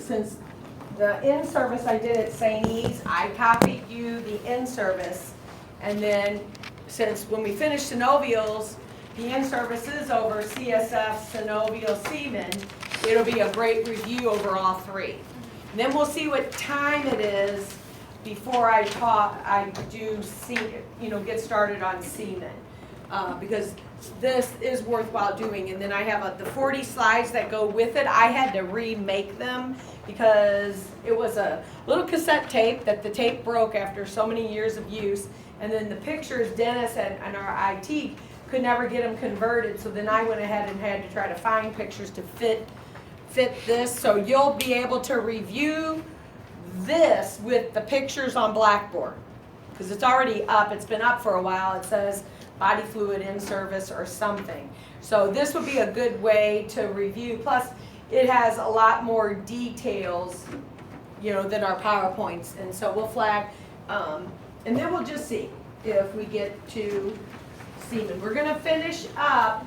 since the in-service I did at St. E's, I copied you the in-service. And then, since when we finish synovials, the in-service is over CSF, synovial, semen, it'll be a great review over all three. And then we'll see what time it is before I get started on semen. Because this is worthwhile doing. And then I have the 40 slides that go with it. I had to remake them because it was a little cassette tape that the tape broke after so many years of use. And then the pictures, Dennis and our IT could never get them converted. So then I went ahead and had to try to find pictures to fit this. So you'll be able to review this with the pictures on Blackboard. Because it's already up. It's been up for a while. It says body fluid in service or something. So this would be a good way to review. Plus, it has a lot more details, than our PowerPoints. And so we'll flag, and then we'll just see if we get to semen. We're going to finish up,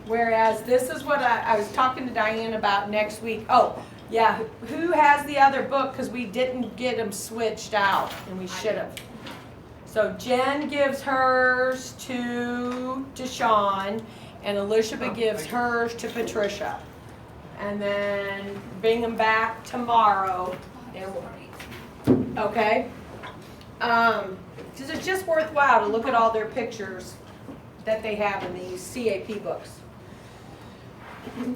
whereas this is what I was talking to Diane about next week. Oh, yeah, who has the other book? Because we didn't get them switched out, and we should have. So Jen gives hers to Deshawn, and Elizabeth gives hers to Patricia. And then bring them back tomorrow. Okay? Because it's just worthwhile to look at all their pictures that they have in these CAP books.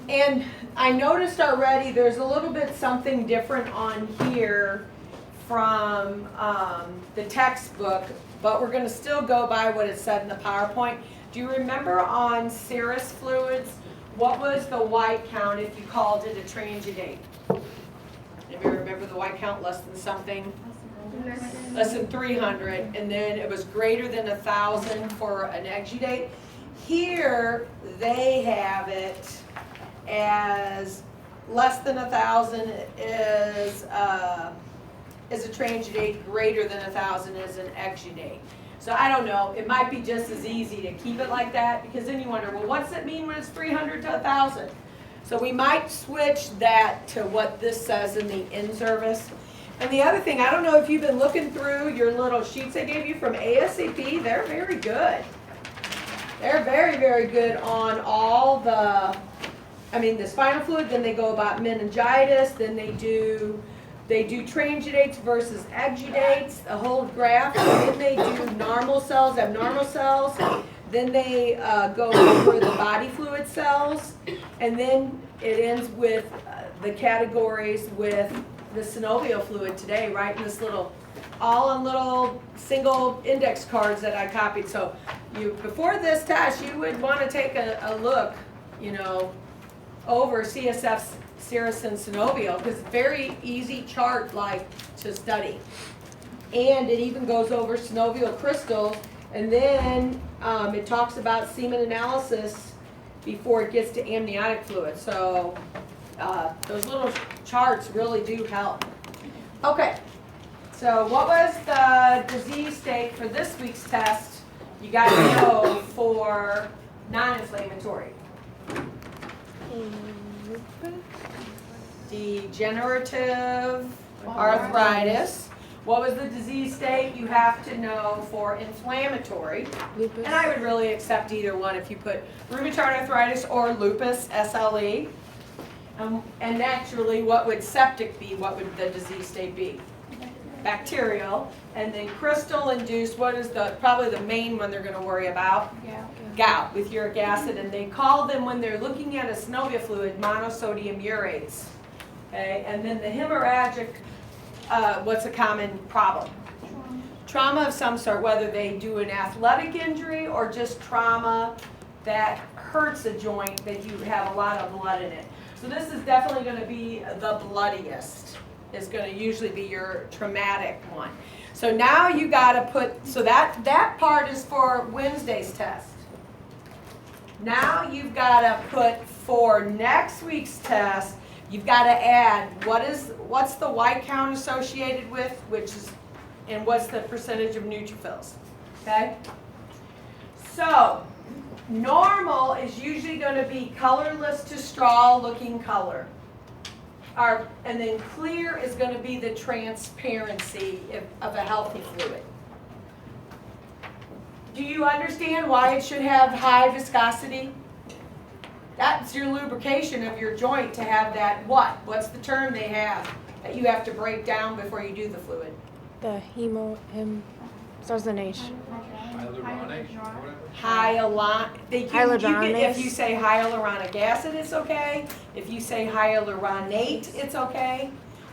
And I noticed already there's a little bit something different on here from the textbook, but we're going to still go by what it said in the PowerPoint. Do you remember on serous fluids, what was the white count if you called it a transudate? If you remember the white count, less than something? Less than 300, and then it was greater than 1,000 for an exudate. Here they have it as less than 1,000 is a transudate, greater than 1,000 is an exudate. So I don't know, it might be just as easy to keep it like that, because then you wonder, well, what's it mean when it's 300 to 1,000? So we might switch that to what this says in the in-service. And the other thing, I don't know if you've been looking through your little sheets I gave you from ASCP, they're very good. They're very, very good on all the spinal fluid, then they go about meningitis, then they do transudates versus exudates, a whole graph, then they do normal cells, abnormal cells, then they go over the body fluid cells, and then it ends with the categories with the synovial fluid today, right in this all on little single index cards that I copied. So before this test, you would want to take a look, over CSF, serous, and synovial, because very easy chart to study. And it even goes over synovial crystals, and then it talks about semen analysis before it gets to amniotic fluid. So those little charts really do help. Okay, so what was the disease state for this week's test? You got to know for non-inflammatory. Degenerative arthritis. What was the disease state? You have to know for inflammatory. Lupus. And I would really accept either one if you put rheumatoid arthritis or lupus, SLE. And naturally, what would septic be? What would the disease state be? Bacterial. And then crystal induced, what is probably the main one they're going to worry about? Gout with uric acid. And they call them, when they're looking at a synovial fluid, monosodium urates. Okay, and then the hemorrhagic, what's a common problem? Trauma of some sort, whether they do an athletic injury or just trauma that hurts a joint that you have a lot of blood in it. So this is definitely going to be the bloodiest. Is going to usually be your traumatic one. So now you got to put, so that part is for Wednesday's test. Now you've got to put for next week's test, you've got to add what's the white count associated with, and what's the percentage of neutrophils. Okay? So normal is usually going to be colorless to straw looking color. And then clear is going to be the transparency of a healthy fluid. Do you understand why it should have high viscosity? That's your lubrication of your joint to have that what? What's the term they have that you have to break down before you do the fluid? The starts with an H. If you say hyaluronic acid, it's okay. If you say hyaluronate, it's okay.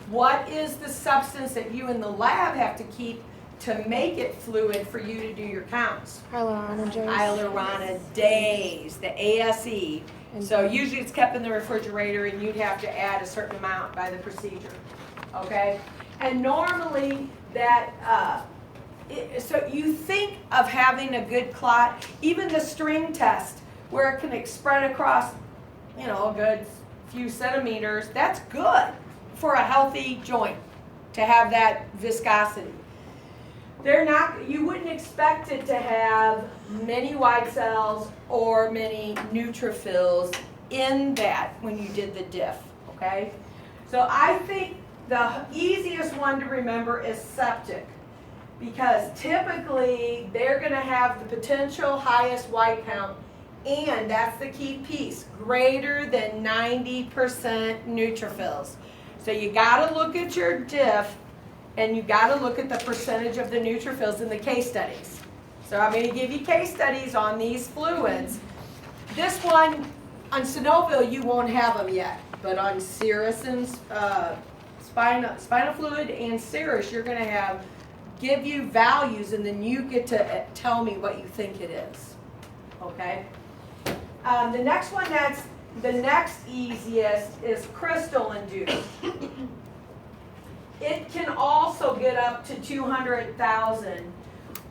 What is the substance that you in the lab have to keep to make it fluid for you to do your counts? Hyaluronidase, the ASE. So usually it's kept in the refrigerator and you'd have to add a certain amount by the procedure, okay? And normally that, so you think of having a good clot, even the string test where it can spread across, you know, a good few centimeters, that's good for a healthy joint to have that viscosity. You wouldn't expect it to have many white cells or many neutrophils in that when you did the diff, okay? So I think the easiest one to remember is septic, because typically they're going to have the potential highest white count, and that's the key piece, greater than 90% neutrophils. So you got to look at your diff, and you got to look at the percentage of the neutrophils in the case studies. So I'm going to give you case studies on these fluids. This one, on Synovial, you won't have them yet, but on serous and spinal fluid and serous, you're going to give you values, and then you get to tell me what you think it is. Okay? The next one that's the next easiest is crystal induced. It can also get up to 200,000,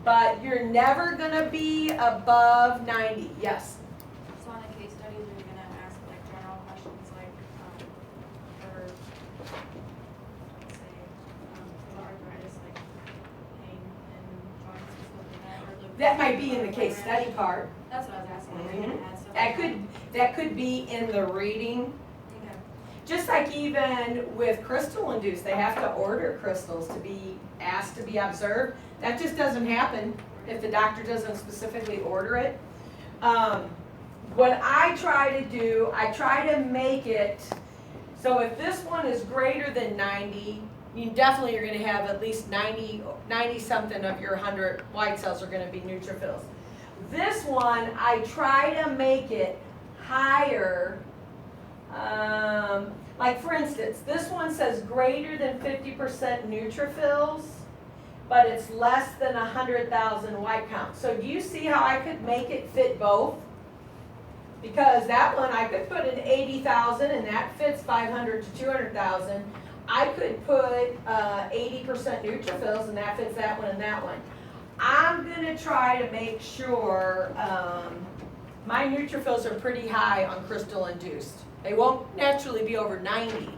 but you're never going to be above 90. Yes? So on the case studies, are you going to ask like general questions like for, say, for arthritis, like pain in joints and stuff like that? Or That might be in the case study part. That's what I was asking. Are you going to add stuff That could be in the reading. Okay. Just like even with crystal induced, they have to order crystals to be asked to be observed. That just doesn't happen if the doctor doesn't specifically order it. What I try to do, I try to make it, so if this one is greater than 90, you definitely are going to have at least 90 something of your 100 white cells are going to be neutrophils. This one, I try to make it higher. Like for instance, this one says greater than 50% neutrophils, but it's less than 100,000 white count. So do you see how I could make it fit both? Because that one I could put in 80,000 and that fits 500 to 200,000. I could put 80% neutrophils and that fits that one and that one. I'm going to try to make sure my neutrophils are pretty high on crystal induced. They won't naturally be over 90,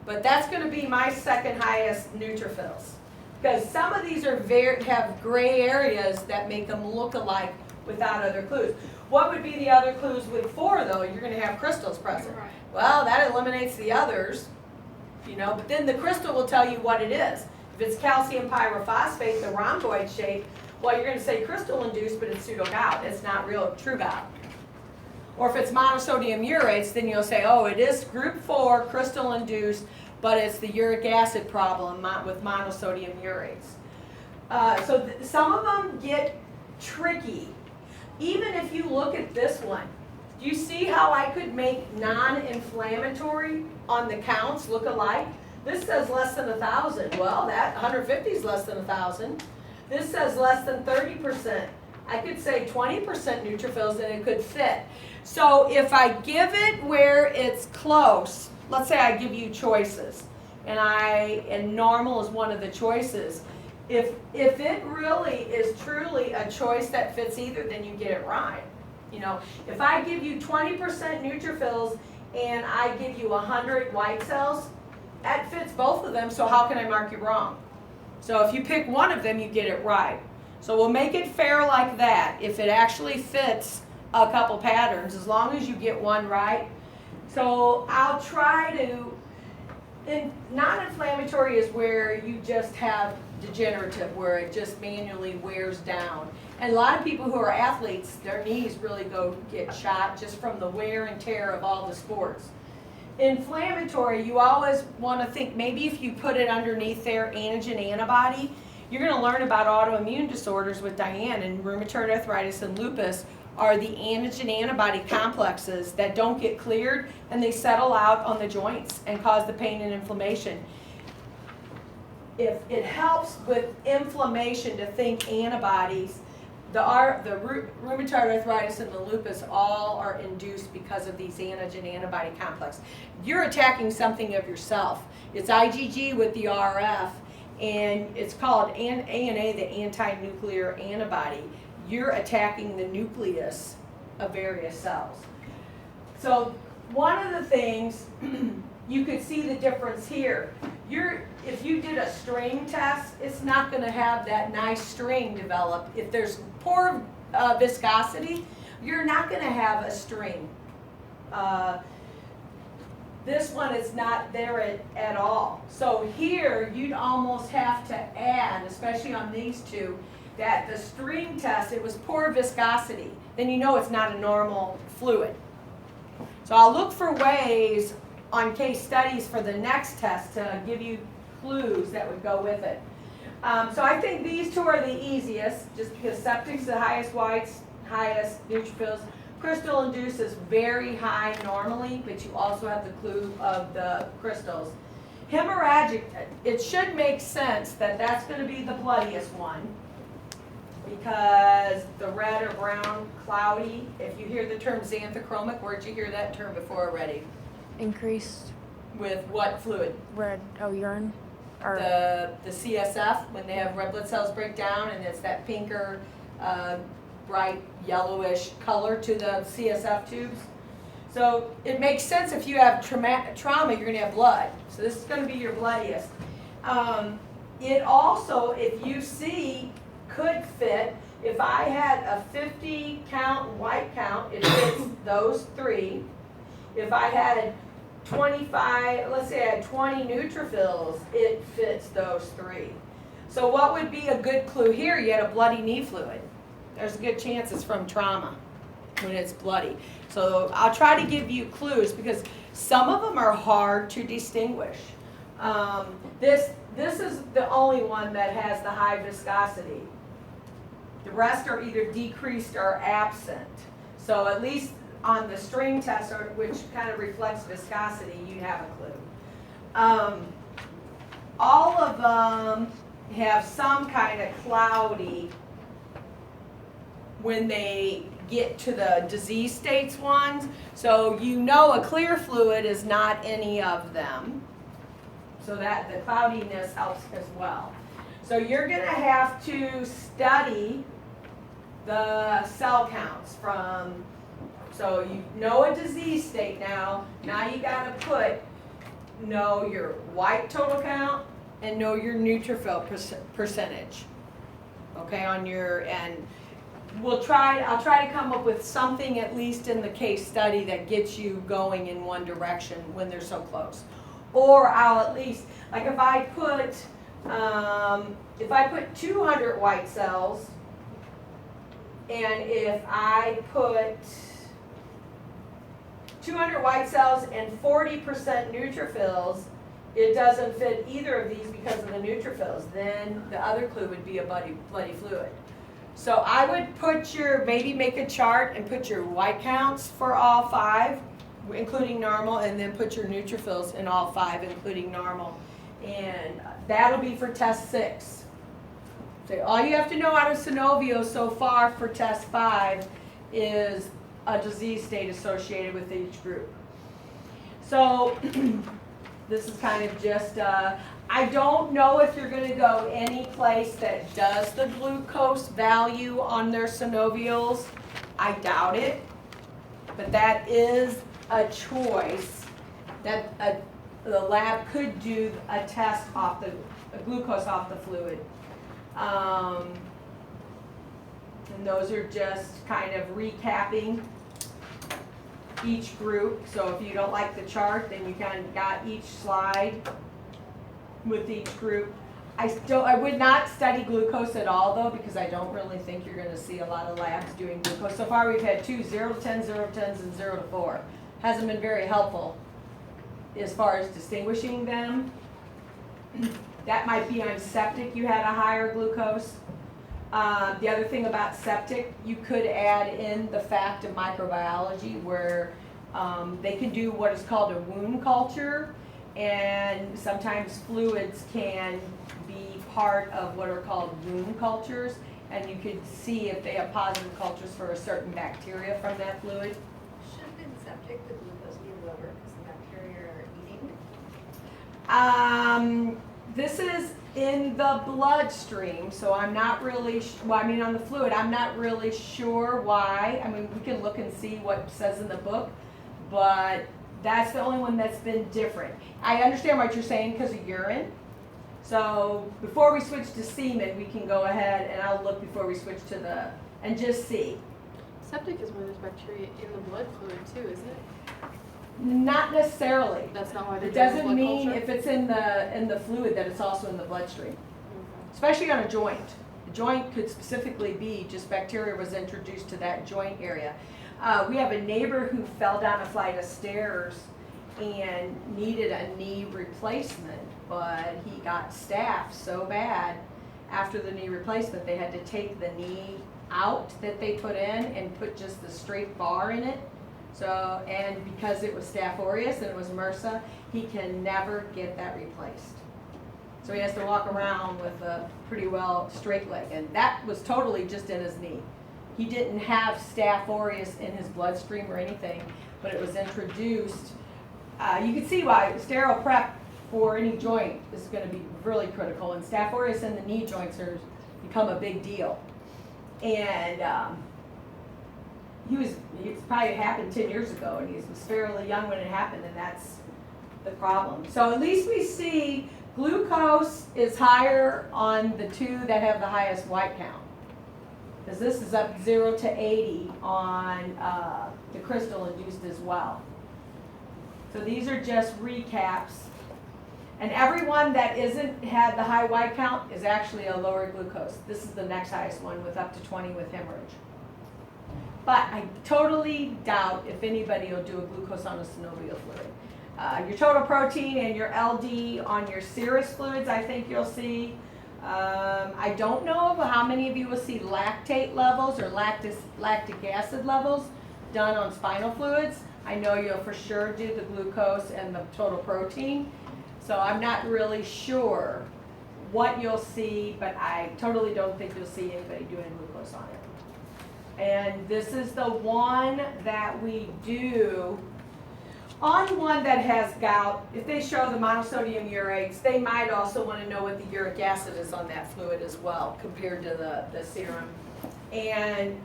but that's going to be my second highest neutrophils. Because some of these are have gray areas that make them look alike without other clues. What would be the other clues with 4 though? You're going to have crystals present. Right. Well, that eliminates the others, you know, but then the crystal will tell you what it is. If it's calcium pyrophosphate, the rhomboid shape, well, you're going to say crystal induced, but it's pseudo-gout. It's not real true gout. Or if it's monosodium urates, then you'll say, oh, it is group 4 crystal induced, but it's the uric acid problem with monosodium urates. Some of them get tricky. Even if you look at this one, do you see how I could make non-inflammatory on the counts look alike? This says less than 1,000. Well, that 150 is less than 1,000. This says less than 30%. I could say 20% neutrophils and it could fit. So if I give it where it's close, let's say I give you choices, and normal is one of the choices. If it really is truly a choice that fits either, then you get it right. You know, if I give you 20% neutrophils and I give you 100 white cells, that fits both of them, so how can I mark you wrong? So if you pick one of them, you get it right. So we'll make it fair like that. If it actually fits a couple patterns, as long as you get one right. So I'll try to, Non-inflammatory is where you just have degenerative, where it just manually wears down. And a lot of people who are athletes, their knees really go get shot just from the wear and tear of all the sports. Inflammatory, you always want to think maybe if you put it underneath their antigen antibody, you're going to learn about autoimmune disorders with Diane, and rheumatoid arthritis and lupus are the antigen antibody complexes that don't get cleared and they settle out on the joints and cause the pain and inflammation. If it helps with inflammation to think antibodies, the rheumatoid arthritis and the lupus all are induced because of these antigen antibody complex. You're attacking something of yourself. It's IgG with the RF, and it's called ANA, the anti-nuclear antibody. You're attacking the nucleus of various cells. So one of the things, you could see the difference here. If you did a string test, it's not going to have that nice string develop. If there's poor viscosity, you're not going to have a string. This one is not there at all. So here, you'd almost have to add, especially on these two, that the string test, it was poor viscosity. Then you know it's not a normal fluid. So I'll look for ways on case studies for the next test to give you clues that would go with it. So I think these two are the easiest, just because septic's the highest whites, highest neutrophils. Crystal induced is very high normally, but you also have the clue of the crystals. Hemorrhagic, it should make sense that that's going to be the bloodiest one, because the red or brown, cloudy, if you hear the term xanthochromic, where'd you hear that term before already? Increased With what fluid? red, urine? Or The CSF, when they have red blood cells break down, and it's that pinker, bright yellowish color to the CSF tubes. So it makes sense if you have trauma, you're going to have blood. So this is going to be your bloodiest. It also, if you see, could fit, if I had a 50 count white count, it fits those three. If I had 25, let's say I had 20 neutrophils, it fits those three. So what would be a good clue here? You had a bloody knee fluid. There's a good chance it's from trauma when it's bloody. So I'll try to give you clues because some of them are hard to distinguish. This is the only one that has the high viscosity. The rest are either decreased or absent. So at least on the string test, which kind of reflects viscosity, you have a clue. All of them have some kind of cloudy when they get to the disease states ones. So you know a clear fluid is not any of them. So that the cloudiness helps as well. So you're going to have to study the cell counts from, so you know a disease state now. Now you got to know your white total count and know your neutrophil percentage. Okay, on your, and I'll try to come up with something at least in the case study that gets you going in one direction when they're so close. Or I'll at least, like if I put 200 white cells, and if I put 200 white cells and 40% neutrophils, it doesn't fit either of these because of the neutrophils. Then the other clue would be a bloody fluid. So I would maybe make a chart and put your white counts for all 5, including normal, and then put your neutrophils in all 5, including normal. And that'll be for test 6. So all you have to know out of Synovial so far for test 5 is a disease state associated with each group. So this is kind of just, I don't know if you're going to go any place that does the glucose value on their Synovials. I doubt it, but that is a choice that the lab could do a test off the glucose off the fluid. And those are just kind of recapping. each group. So if you don't like the chart, then you kind of got each slide with each group. I would not study glucose at all though, because I don't really think you're gonna see a lot of labs doing glucose. So far we've had 2, 0 to 10, 0 to 10s, and 0 to 4. Hasn't been very helpful as far as distinguishing them. That might be on septic you had a higher glucose. The other thing about septic, you could add in the fact of microbiology where they can do what is called a wound culture, and sometimes fluids can be part of what are called wound cultures, and you could see if they have positive cultures for a certain bacteria from that fluid. Shouldn't in septic the glucose be lower because the bacteria are eating? This is in the bloodstream, so I'm not really, well, I mean on the fluid, I'm not really sure why. I mean, we can look and see what it says in the book, but that's the only one that's been different. I understand what you're saying because of urine. So before we switch to semen, we can go ahead and I'll look before we switch to and just see. Septic is where there's bacteria in the blood fluid too, isn't it? Not necessarily. That's not why they're It doing doesn't blood mean culture? if it's in the fluid that it's also in the bloodstream, especially on a joint. A joint could specifically be just bacteria was introduced to that joint area. We have a neighbor who fell down a flight of stairs and needed a knee replacement, but he got staph so bad after the knee replacement they had to take the knee out that they put in and put just the straight bar in it. So, and because it was Staph aureus and it was MRSA, he can never get that replaced. So he has to walk around with a pretty well straight leg, and that was totally just in his knee. He didn't have Staph aureus in his bloodstream or anything, but it was introduced. You can see why sterile prep for any joint is going to be really critical, and Staph aureus in the knee joints are become a big deal. And it's probably happened 10 years ago, and he was fairly young when it happened, and that's the problem. So at least we see glucose is higher on the 2 that have the highest white count, because this is up 0 to 80 on the crystal induced as well. So these are just recaps, and everyone that isn't had the high white count is actually a lower glucose. This is the next highest one with up to 20 with hemorrhage. But I totally doubt if anybody will do a glucose on a synovial fluid. Your total protein and your LD on your serous fluids, I think you'll see. I don't know how many of you will see lactate levels or lactic acid levels done on spinal fluids. I know you'll for sure do the glucose and the total protein. So I'm not really sure what you'll see, but I totally don't think you'll see anybody doing glucose on it. And this is the one that we do on one that has gout. If they show the monosodium urates, they might also want to know what the uric acid is on that fluid as well compared to the serum. And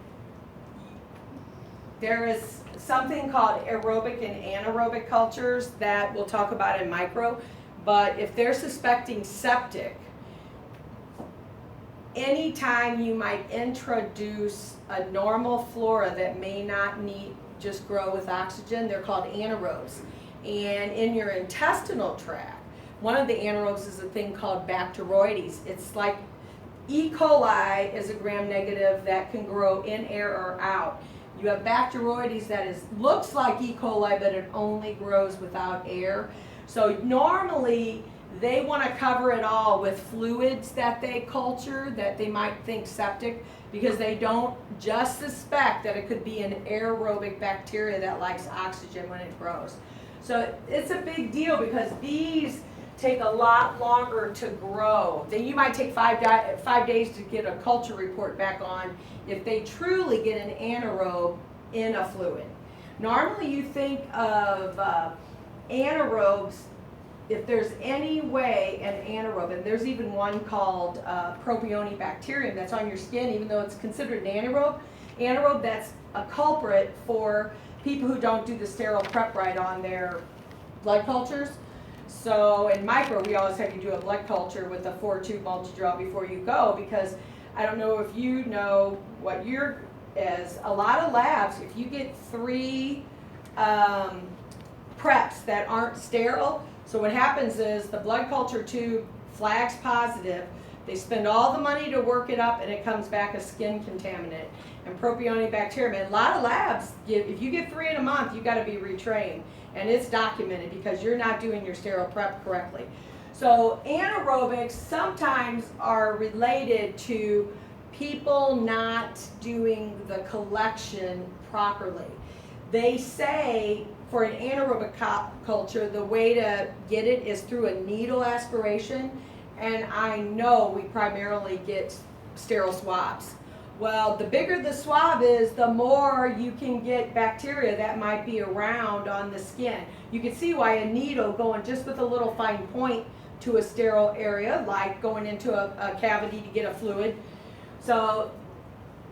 there is something called aerobic and anaerobic cultures that we'll talk about in micro, but if they're suspecting septic, anytime you might introduce a normal flora that may not need just grow with oxygen, they're called anaerobes. And in your intestinal tract, one of the anaerobes is a thing called Bacteroides. It's like E. coli is a gram-negative that can grow in air or out. You have Bacteroides that looks like E. coli, but it only grows without air. So normally, they want to cover it all with fluids that they culture that they might think septic, because they don't just suspect that it could be an aerobic bacteria that likes oxygen when it grows. So it's a big deal because these take a lot longer to grow. Then you might take 5 days to get a culture report back on if they truly get an anaerobe in a fluid. Normally you think of anaerobes, if there's any way an anaerobe, and there's even one called propionibacterium that's on your skin, even though it's considered an anaerobe, that's a culprit for people who don't do the sterile prep right on their blood cultures. So in micro, we always have you do a blood culture with a 4-tube multi-draw before you go, because I don't know if you know what your is. A lot of labs, if you get 3 preps that aren't sterile. So what happens is the blood culture tube flags positive. They spend all the money to work it up and it comes back a skin contaminant and propionibacterium. A lot of labs, if you get 3 in a month, you got to be retrained. And it's documented because you're not doing your sterile prep correctly. So anaerobics sometimes are related to people not doing the collection properly. They say for an anaerobic culture, the way to get it is through a needle aspiration. And I know we primarily get sterile swabs. Well, the bigger the swab is, the more you can get bacteria that might be around on the skin. You can see why a needle going just with a little fine point to a sterile area, like going into a cavity to get a fluid. So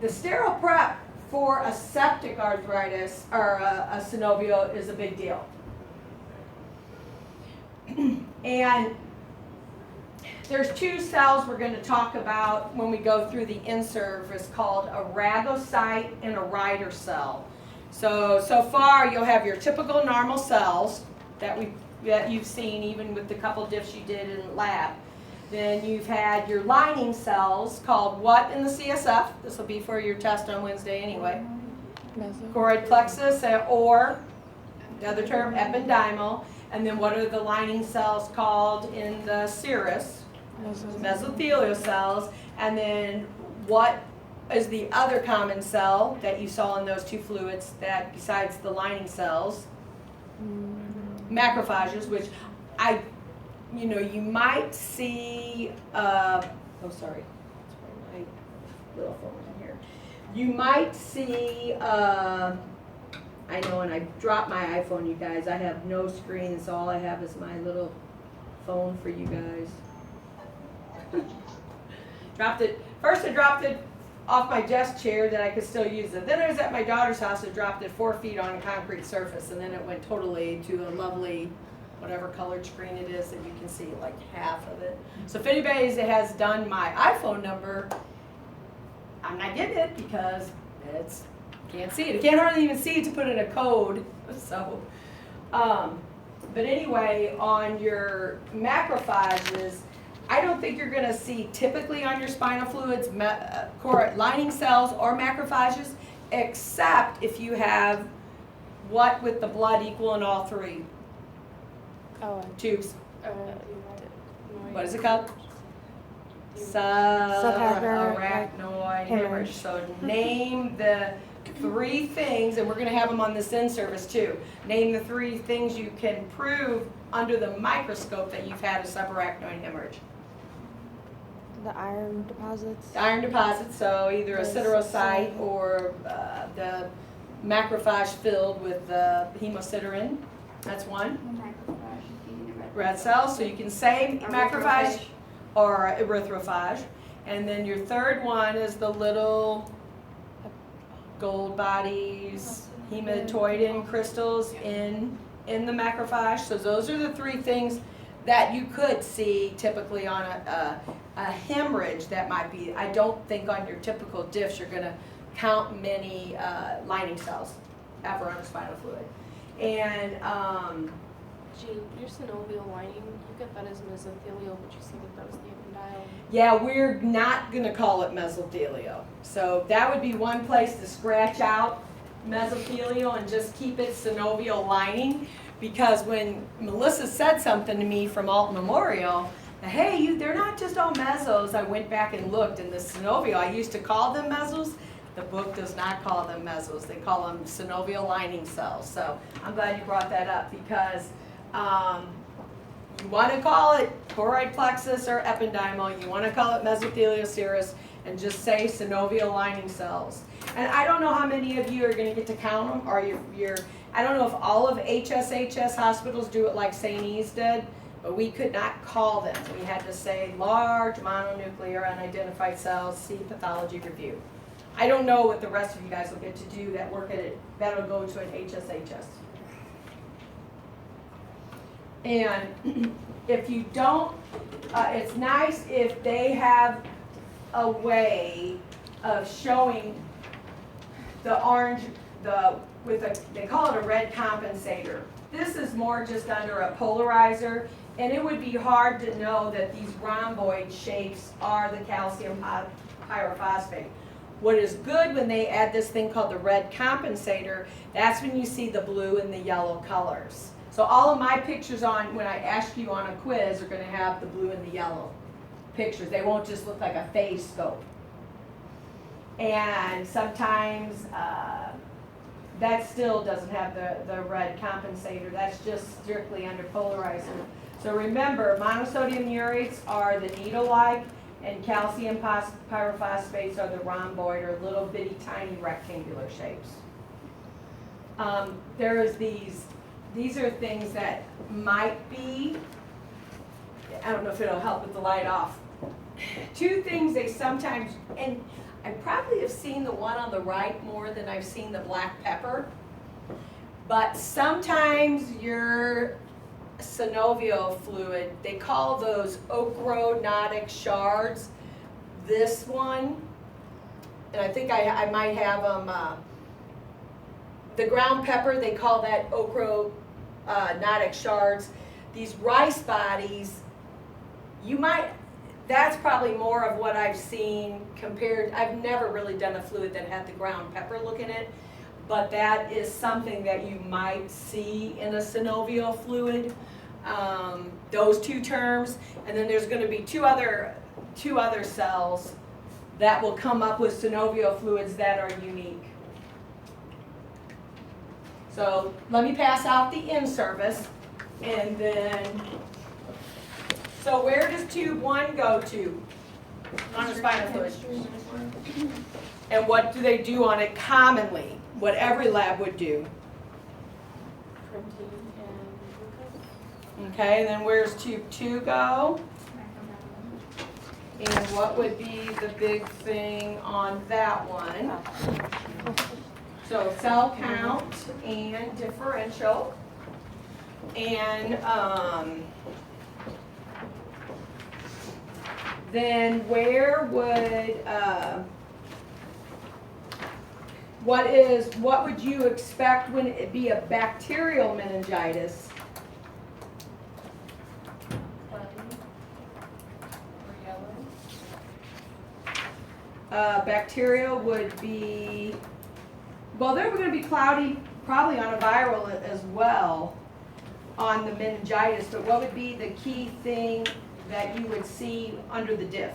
the sterile prep for a septic arthritis or a synovial is a big deal. And there's 2 cells we're going to talk about when we go through the in-serve. It's called a rhagocyte and a Reiter cell. So far you'll have your typical normal cells that you've seen even with the couple diffs you did in lab. Then you've had your lining cells called what in the CSF? This will be for your test on Wednesday anyway. Choroid plexus or the other term ependymal. And then what are the lining cells called in the serous? Mesothelial cells. And then what is the other common cell that you saw in those 2 fluids that besides the lining cells? Macrophages, which you might see, my little phone in here. You might see, I know, and I dropped my iPhone, you guys. I have no screen, so all I have is my little phone for you guys. Dropped it. First I dropped it off my desk chair that I could still use it. Then I was at my daughter's house and dropped it 4 feet on a concrete surface, and then it went totally to a lovely, whatever colored screen it is that you can see like half of it. So if anybody has done my iPhone number, I'm not getting it because it's can't see it. I can't hardly even see it to put in a code. So, but anyway, on your macrophages, I don't think you're going to see typically on your spinal fluids lining cells or macrophages, except if you have what with the blood equal in all 3 tubes. What is it called? Subarachnoid hemorrhage. So name the 3 things, and we're going to have them on this in-service too. Name the 3 things you can prove under the microscope that you've had a subarachnoid hemorrhage. The iron deposits. The iron deposits, so either a siderocyte or the macrophage filled with hemosiderin. That's one. Red cells, so you can say macrophage or erythrophage. And then your third one is the little gold bodies, hematoidin crystals in the macrophage. So those are the 3 things that you could see typically on a hemorrhage that might be. I don't think on your typical diffs you're going to count many lining cells ever on a spinal fluid. And Jean, your synovial lining, you get that as mesothelial, but you said that was the ependyle. yeah, we're not going to call it mesothelial. So that would be one place to scratch out mesothelial and just keep it synovial lining. Because when Melissa said something to me from Alton Memorial, hey, they're not just all mesos, I went back and looked, and the synovial, I used to call them mesos. The book does not call them mesos. They call them synovial lining cells. So I'm glad you brought that up because you want to call it choroid plexus or ependymal. You want to call it mesothelial serous and just say synovial lining cells. And I don't know how many of you are going to get to count them, or I don't know if all of HSHS hospitals do it like St. E's did, but we could not call them. We had to say large mononuclear unidentified cells, see pathology review. I don't know what the rest of you guys will get to do that work at it, that'll go to an HSHS. And if you don't, it's nice if they have a way of showing the orange they call it a red compensator. This is more just under a polarizer, and it would be hard to know that these rhomboid shapes are the calcium pyrophosphate. What is good when they add this thing called the red compensator, that's when you see the blue and the yellow colors. So all of my pictures on, when I ask you on a quiz, are gonna have the blue and the yellow pictures. They won't just look like a phase scope. And sometimes, that still doesn't have the red compensator. That's just strictly under polarizer. So remember, monosodium urates are the needle-like, and calcium pyrophosphates are the rhomboid, or little bitty tiny rectangular shapes. These are things that might be, I don't know if it'll help with the light off. Two things they sometimes, and I probably have seen the one on the right more than I've seen the black pepper, but sometimes your synovial fluid, they call those ochronotic shards. This one, and I think I might have them, the ground pepper, they call that ochronotic shards. These rice bodies, that's probably more of what I've seen compared, I've never really done a fluid that had the ground pepper look in it, but that is something that you might see in a synovial fluid, those two terms. And then there's gonna be two other cells that will come up with synovial fluids that are unique. So let me pass out the in-service, and then, so where does tube 1 go to? On the spinal fluid. And what do they do on it commonly? What every lab would do. Protein and glucose. Okay, and then where's tube 2 go? And what would be the big thing on that one? So cell count and differential. And then where would, what would you expect when it be a bacterial meningitis? Bacterial would be, well, they're going to be cloudy, probably on a viral as well, on the meningitis, but what would be the key thing that you would see under the diff?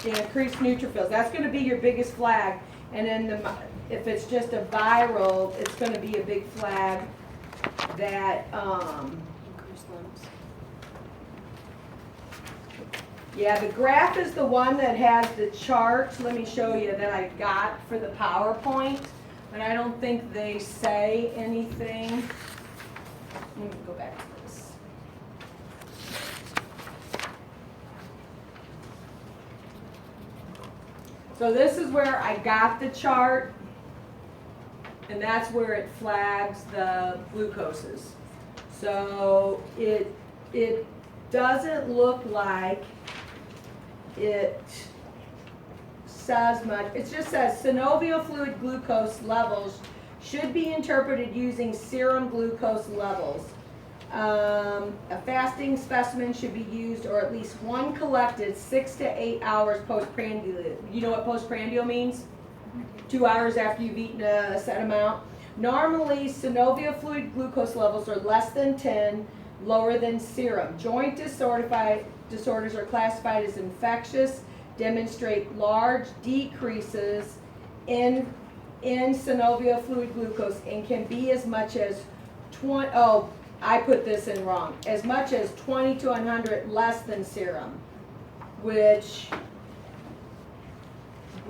Increased neutrophils. That's going to be your biggest flag. And then if it's just a viral, it's going to be a big flag that, Increased limbs. yeah, the graph is the one that has the charts. Let me show you that I got for the PowerPoint. But I don't think they say anything. Let me go back to this. So this is where I got the chart, and that's where it flags the glucoses. So it doesn't look like it says much. It just says synovial fluid glucose levels should be interpreted using serum glucose levels. A fasting specimen should be used, or at least one collected 6 to 8 hours postprandial. You know what postprandial means? 2 hours after you've eaten a set amount. Normally, synovial fluid glucose levels are less than 10, lower than serum. Joint disorders are classified as infectious, demonstrate large decreases in synovial fluid glucose, and can be as much as 20, oh, I put this in wrong, as much as 20 to 100 less than serum, which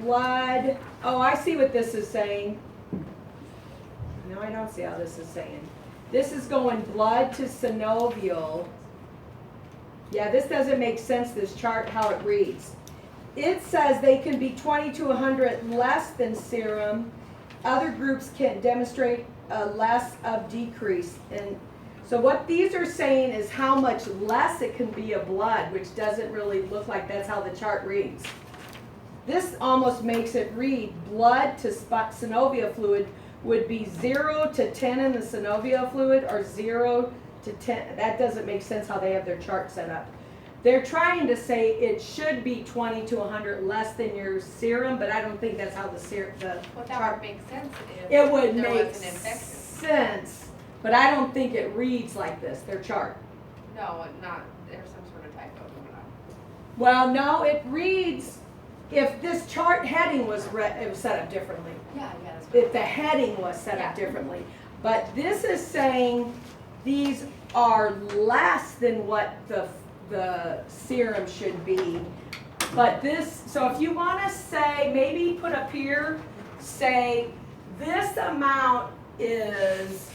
blood, oh, I see what this is saying. No, I don't see how this is saying. This is going blood to synovial. Yeah, this doesn't make sense, this chart, how it reads. It says they can be 20 to 100 less than serum. Other groups can demonstrate a less of decrease. And so what these are saying is how much less it can be of blood, which doesn't really look like that's how the chart reads. this almost makes it read blood to synovial fluid would be 0 to 10 in the synovial fluid or 0 to 10. That doesn't make sense how they have their chart set up. They're trying to say it should be 20 to 100 less than your serum, but I don't think that's how the Well, that chart. would make sense if It would there make was an infection. sense, but I don't think it reads like this, their chart. No, not, there's some sort of typo going on. Well, no, it reads, if this chart heading was it was set up differently. Yeah, that's If the heading was set up differently. But this is saying these are less than what the serum should be. But this, so if you want to say, maybe put up here, say this amount is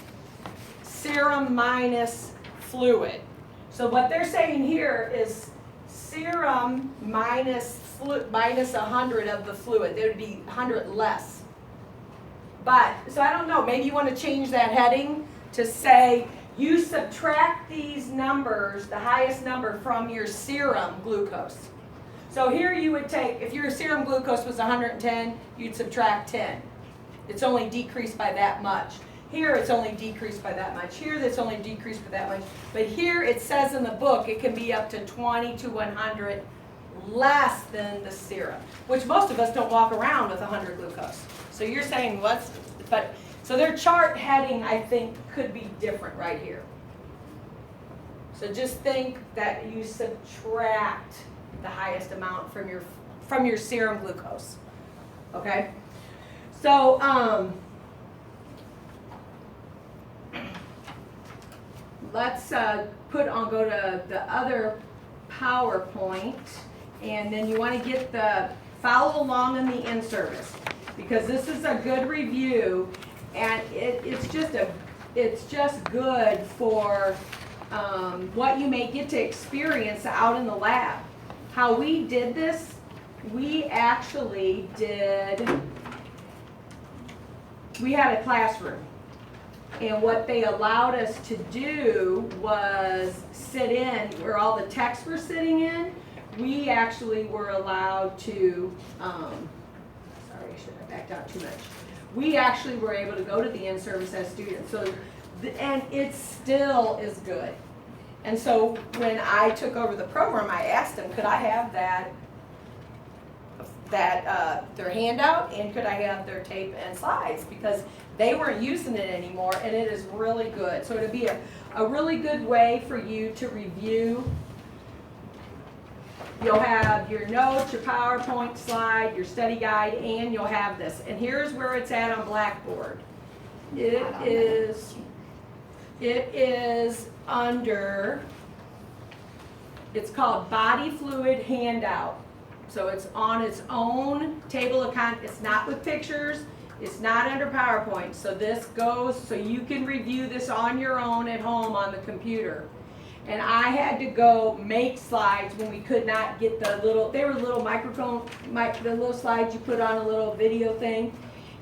serum minus fluid. So what they're saying here is serum minus 100 of the fluid. There would be 100 less. But, so I don't know, maybe you want to change that heading to say you subtract these numbers, the highest number, from your serum glucose. So here you would take, if your serum glucose was 110, you'd subtract 10. It's only decreased by that much. Here it's only decreased by that much. Here it's only decreased by that much. But here it says in the book it can be up to 20 to 100 less than the serum, which most of us don't walk around with 100 glucose. So you're saying so their chart heading, I think, could be different right here. So just think that you subtract the highest amount from your serum glucose. Okay? So let's go to the other PowerPoint, and then you want to get follow along in the in-service, because this is a good review, and it's just good for what you may get to experience out in the lab. How we did this, we actually we had a classroom. And what they allowed us to do was sit in where all the texts were sitting in. We actually were allowed to, sorry, I should have backed out too much. We actually were able to go to the in-service as students. So, and it still is good. And so when I took over the program, I asked them, could I have their handout, and could I have their tape and slides, because they weren't using it anymore, and it is really good. So it'll be a really good way for you to review. You'll have your notes, your PowerPoint slide, your study guide, and you'll have this. And here's where it's at on Blackboard. It is under, it's called Body Fluid Handout. So it's on its own table of contents. It's not with pictures. It's not under PowerPoint. So this goes, so you can review this on your own at home on the computer. And I had to go make slides when we could not get they were little microphone, the little slides you put on a little video thing.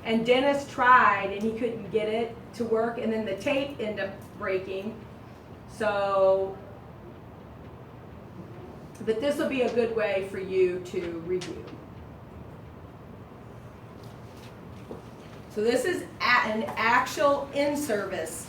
And Dennis tried and he couldn't get it to work, and then the tape ended up breaking. So, but this will be a good way for you to review. So this is an actual in-service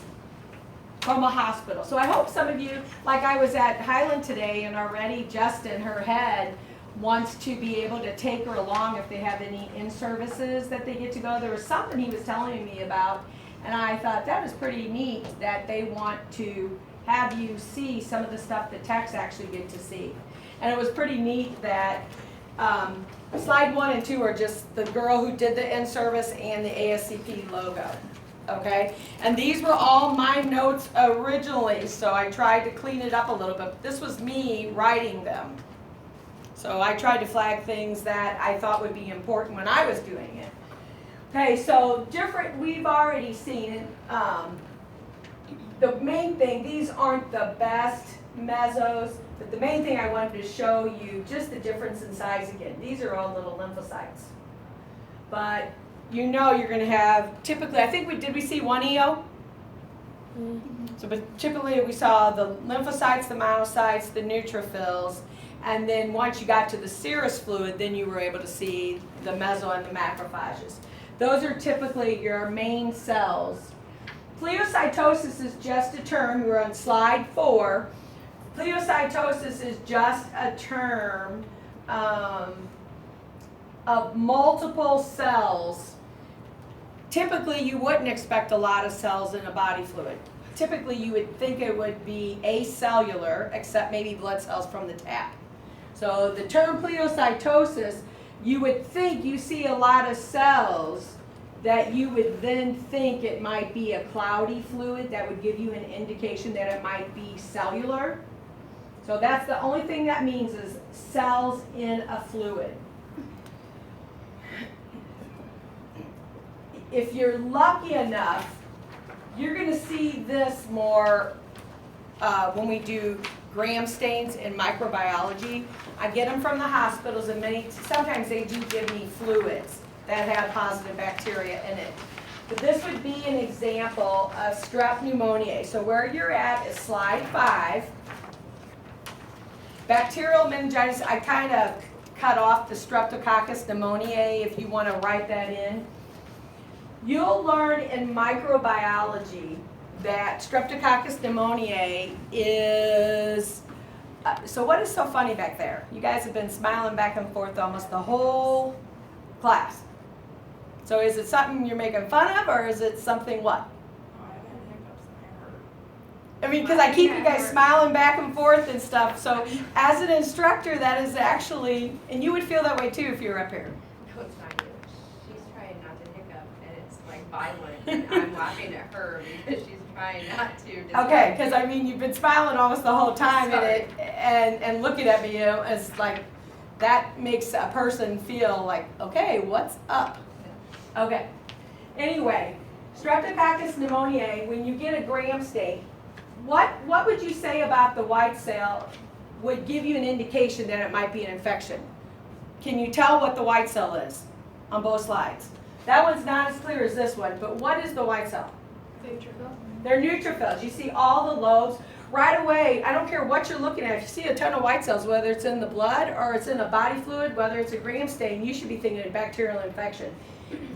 from a hospital. So I hope some of you, like I was at Highland today, and already Justin, her head, wants to be able to take her along if they have any in-services that they get to go. There was something he was telling me about, and I thought that was pretty neat that they want to have you see some of the stuff that techs actually get to see. And it was pretty neat that slide 1 and 2 are just the girl who did the in-service and the ASCP logo. Okay, and these were all my notes originally, so I tried to clean it up a little bit. This was me writing them. So I tried to flag things that I thought would be important when I was doing it. Okay, so we've already seen it. The main thing, these aren't the best mesos, but the main thing I wanted to show you, just the difference in size again. These are all little lymphocytes. But you know you're going to have, typically, I think did we see one EO? Mm-hmm. So, but typically we saw the lymphocytes, the monocytes, the neutrophils, And then once you got to the serous fluid, then you were able to see the meso and the macrophages. Those are typically your main cells. Pleocytosis is just a term, we're on slide 4. Pleocytosis is just a term of multiple cells. Typically, you wouldn't expect a lot of cells in a body fluid. Typically, you would think it would be acellular, except maybe blood cells from the tap. So the term pleocytosis, you would think you see a lot of cells that you would then think it might be a cloudy fluid that would give you an indication that it might be cellular. So that's the only thing that means is cells in a fluid. If you're lucky enough, you're going to see this more when we do gram stains in microbiology. I get them from the hospitals, and sometimes they do give me fluids that have positive bacteria in it. But this would be an example of strep pneumoniae. So where you're at is slide 5. Bacterial meningitis, I kind of cut off the Streptococcus pneumoniae if you want to write that in. You'll learn in microbiology that Streptococcus pneumoniae is, so what is so funny back there? You guys have been smiling back and forth almost the whole class. So is it something you're making fun of, or is it something what? Oh, I've had hiccups and they hurt. I mean, because I keep you guys smiling back and forth and stuff, so as an instructor, that is actually, and you would feel that way too if you were up here. No, it's not you. She's trying not to hiccup, and it's like violent, and I'm laughing at her because she's trying not to. Just Okay, because I mean, you've been smiling almost the whole time Sorry. and looking at me, you know, as like, that makes a person feel like, okay, what's up? Okay. Anyway, Streptococcus pneumoniae, when you get a gram stain, what would you say about the white cell would give you an indication that it might be an infection? Can you tell what the white cell is on both slides? That one's not as clear as this one, but what is the white cell? Neutrophil. They're neutrophils. You see all the lobes. Right away, I don't care what you're looking at. If you see a ton of white cells, whether it's in the blood or it's in a body fluid, whether it's a gram stain, you should be thinking of bacterial infection.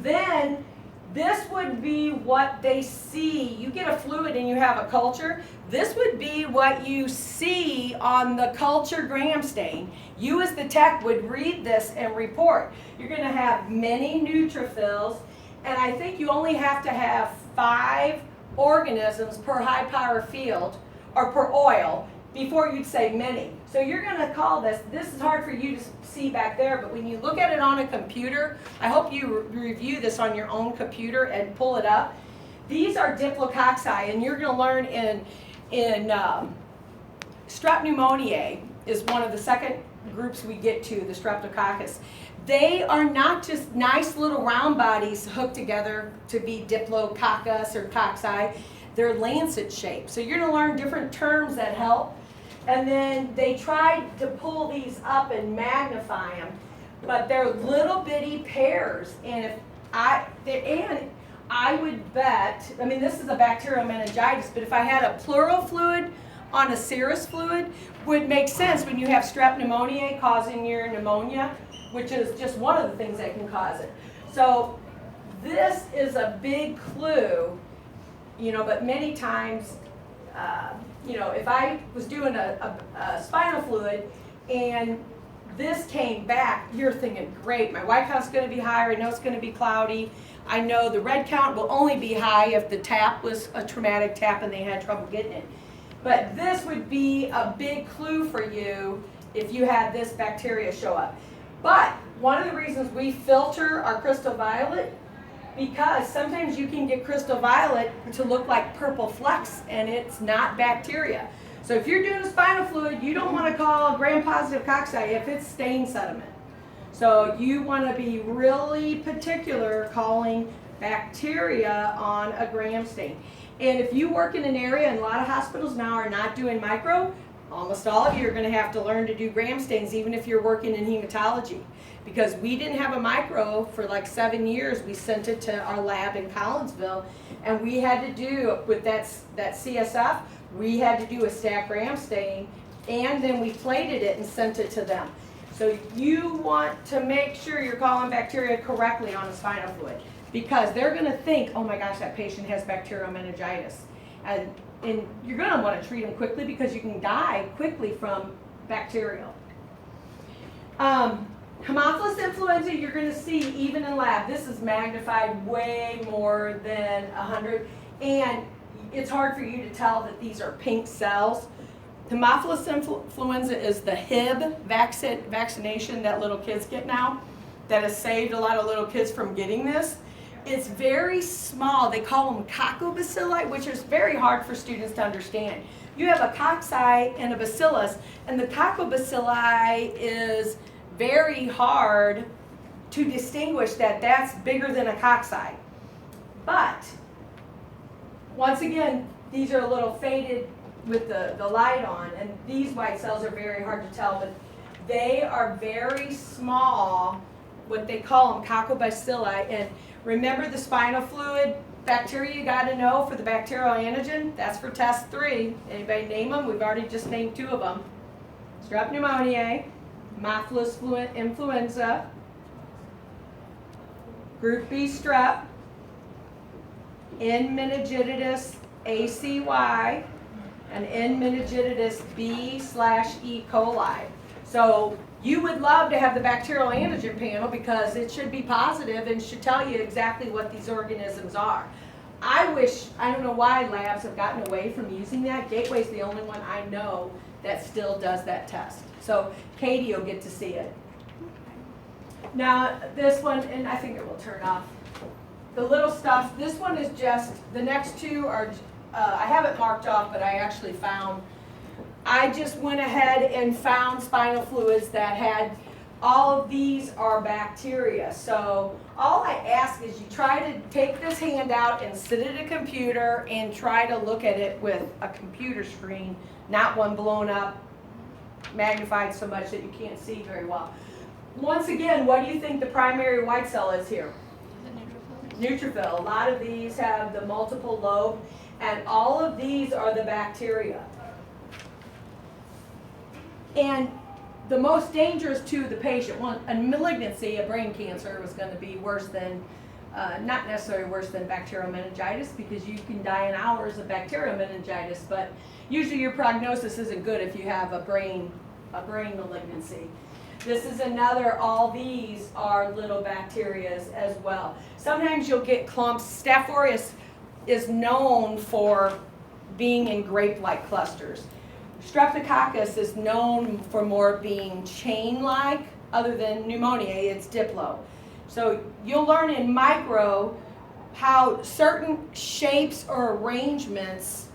Then, this would be what they see. You get a fluid and you have a culture. This would be what you see on the culture gram stain. You as the tech would read this and report. You're going to have many neutrophils, and I think you only have to have 5 organisms per high power field or per oil before you'd say many. So you're going to call this is hard for you to see back there, but when you look at it on a computer, I hope you review this on your own computer and pull it up. These are diplococci, and you're going to learn in strep pneumoniae is one of the second groups we get to, the streptococcus. They are not just nice little round bodies hooked together to be diplococcus or cocci. They're lancet shaped. So you're going to learn different terms that help. And then they tried to pull these up and magnify them, but they're little bitty pairs. And I would bet, I mean, this is a bacterial meningitis, but if I had a pleural fluid on a serous fluid, would make sense when you have strep pneumoniae causing your pneumonia, which is just one of the things that can cause it. So this is a big clue, you know, but many times, you know, if I was doing a spinal fluid and this came back, you're thinking, great, my white count's going to be higher, I know it's going to be cloudy, I know the red count will only be high if the tap was a traumatic tap and they had trouble getting it. But this would be a big clue for you if you had this bacteria show up. But one of the reasons we filter our crystal violet, because sometimes you can get crystal violet to look like purple flecks and it's not bacteria. So if you're doing a spinal fluid, you don't want to call gram-positive cocci if it's stained sediment. So you want to be really particular calling bacteria on a gram stain. And if you work in an area, and a lot of hospitals now are not doing micro, almost all of you are going to have to learn to do gram stains even if you're working in hematology. Because we didn't have a micro for like 7 years. We sent it to our lab in Collinsville, and we had to do, with that CSF, we had to do a stack gram stain and then we plated it and sent it to them. So you want to make sure you're calling bacteria correctly on a spinal fluid, because they're going to think, oh my gosh, that patient has bacterial meningitis. And you're going to want to treat them quickly because you can die quickly from bacterial. Haemophilus influenza, you're going to see even in lab. This is magnified way more than 100, and it's hard for you to tell that these are pink cells. Haemophilus influenza is the Hib vaccination that little kids get now that has saved a lot of little kids from getting this. It's very small. They call them coccobacilli, which is very hard for students to understand. You have a cocci and a bacillus, and the coccobacilli is very hard to distinguish that that's bigger than a cocci. But once again, these are a little faded with the light on, and these white cells are very hard to tell, but they are very small, what they call them coccobacilli. And remember the spinal fluid bacteria you got to know for the bacterial antigen? That's for test 3. Anybody name them? We've already just named 2 of them. Strep pneumoniae, Haemophilus influenza, Group B strep, N. meningitis ACY, and N. meningitis B/E. coli. So you would love to have the bacterial antigen panel because it should be positive and should tell you exactly what these organisms are. I don't know why labs have gotten away from using that. Gateway's the only one I know that still does that test. So Katie will get to see it. Now this one, and I think it will turn off. The little stuff, this one is just, the next 2 are, I have it marked off, but I actually found, I just went ahead and found spinal fluids that had, all of these are bacteria. So all I ask is you try to take this handout and sit at a computer and try to look at it with a computer screen, not one blown up, magnified so much that you can't see very well. Once again, what do you think the primary white cell is here? Neutrophil. A lot of these have the multiple lobe, and all of these are the bacteria. And the most dangerous to the patient, one, a malignancy, a brain cancer, was going to be worse than, not necessarily worse than bacterial meningitis, because you can die in hours of bacterial meningitis, but usually your prognosis isn't good if you have a brain malignancy. This is another, all these are little bacteria as well. Sometimes you'll get clumps. Staph aureus is known for being in grape-like clusters. Streptococcus is known for more being chain-like, other than pneumonia, it's diplo. So you'll learn in micro how certain shapes or arrangements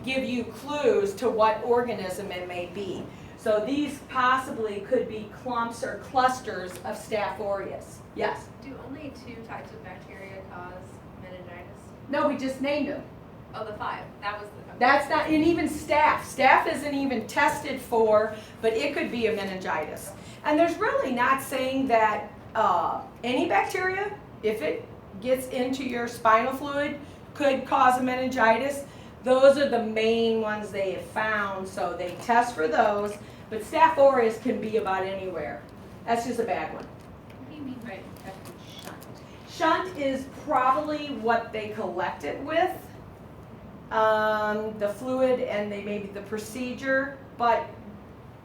give you clues to what organism it may be. So these possibly could be clumps or clusters of Staph aureus. Yes? Do only 2 types of bacteria cause meningitis? No, we just named them. Oh, the 5. That was the. That's not, and even staph. Staph isn't even tested for, but it could be a meningitis. And there's really not saying that any bacteria, if it gets into your spinal fluid, could cause a meningitis. Those are the main ones they have found, so they test for those. But Staph aureus can be about anywhere. That's just a bad one. What do you mean by infected shunt? Shunt is probably what they collect it with, the fluid, and they maybe the procedure, but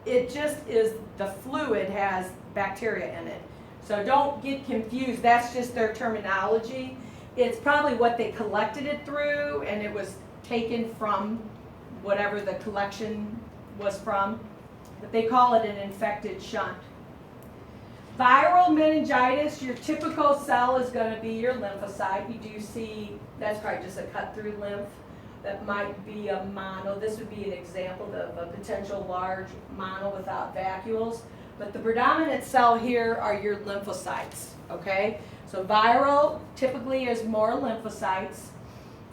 it just is the fluid has bacteria in it. So don't get confused. That's just their terminology. It's probably what they collected it through, and it was taken from whatever the collection was from, but they call it an infected shunt. Viral meningitis, your typical cell is going to be your lymphocyte. You do see, that's probably just a cut through lymph. That might be a mono. This would be an example of a potential large mono without vacuoles. But the predominant cell here are your lymphocytes, okay? So viral typically is more lymphocytes.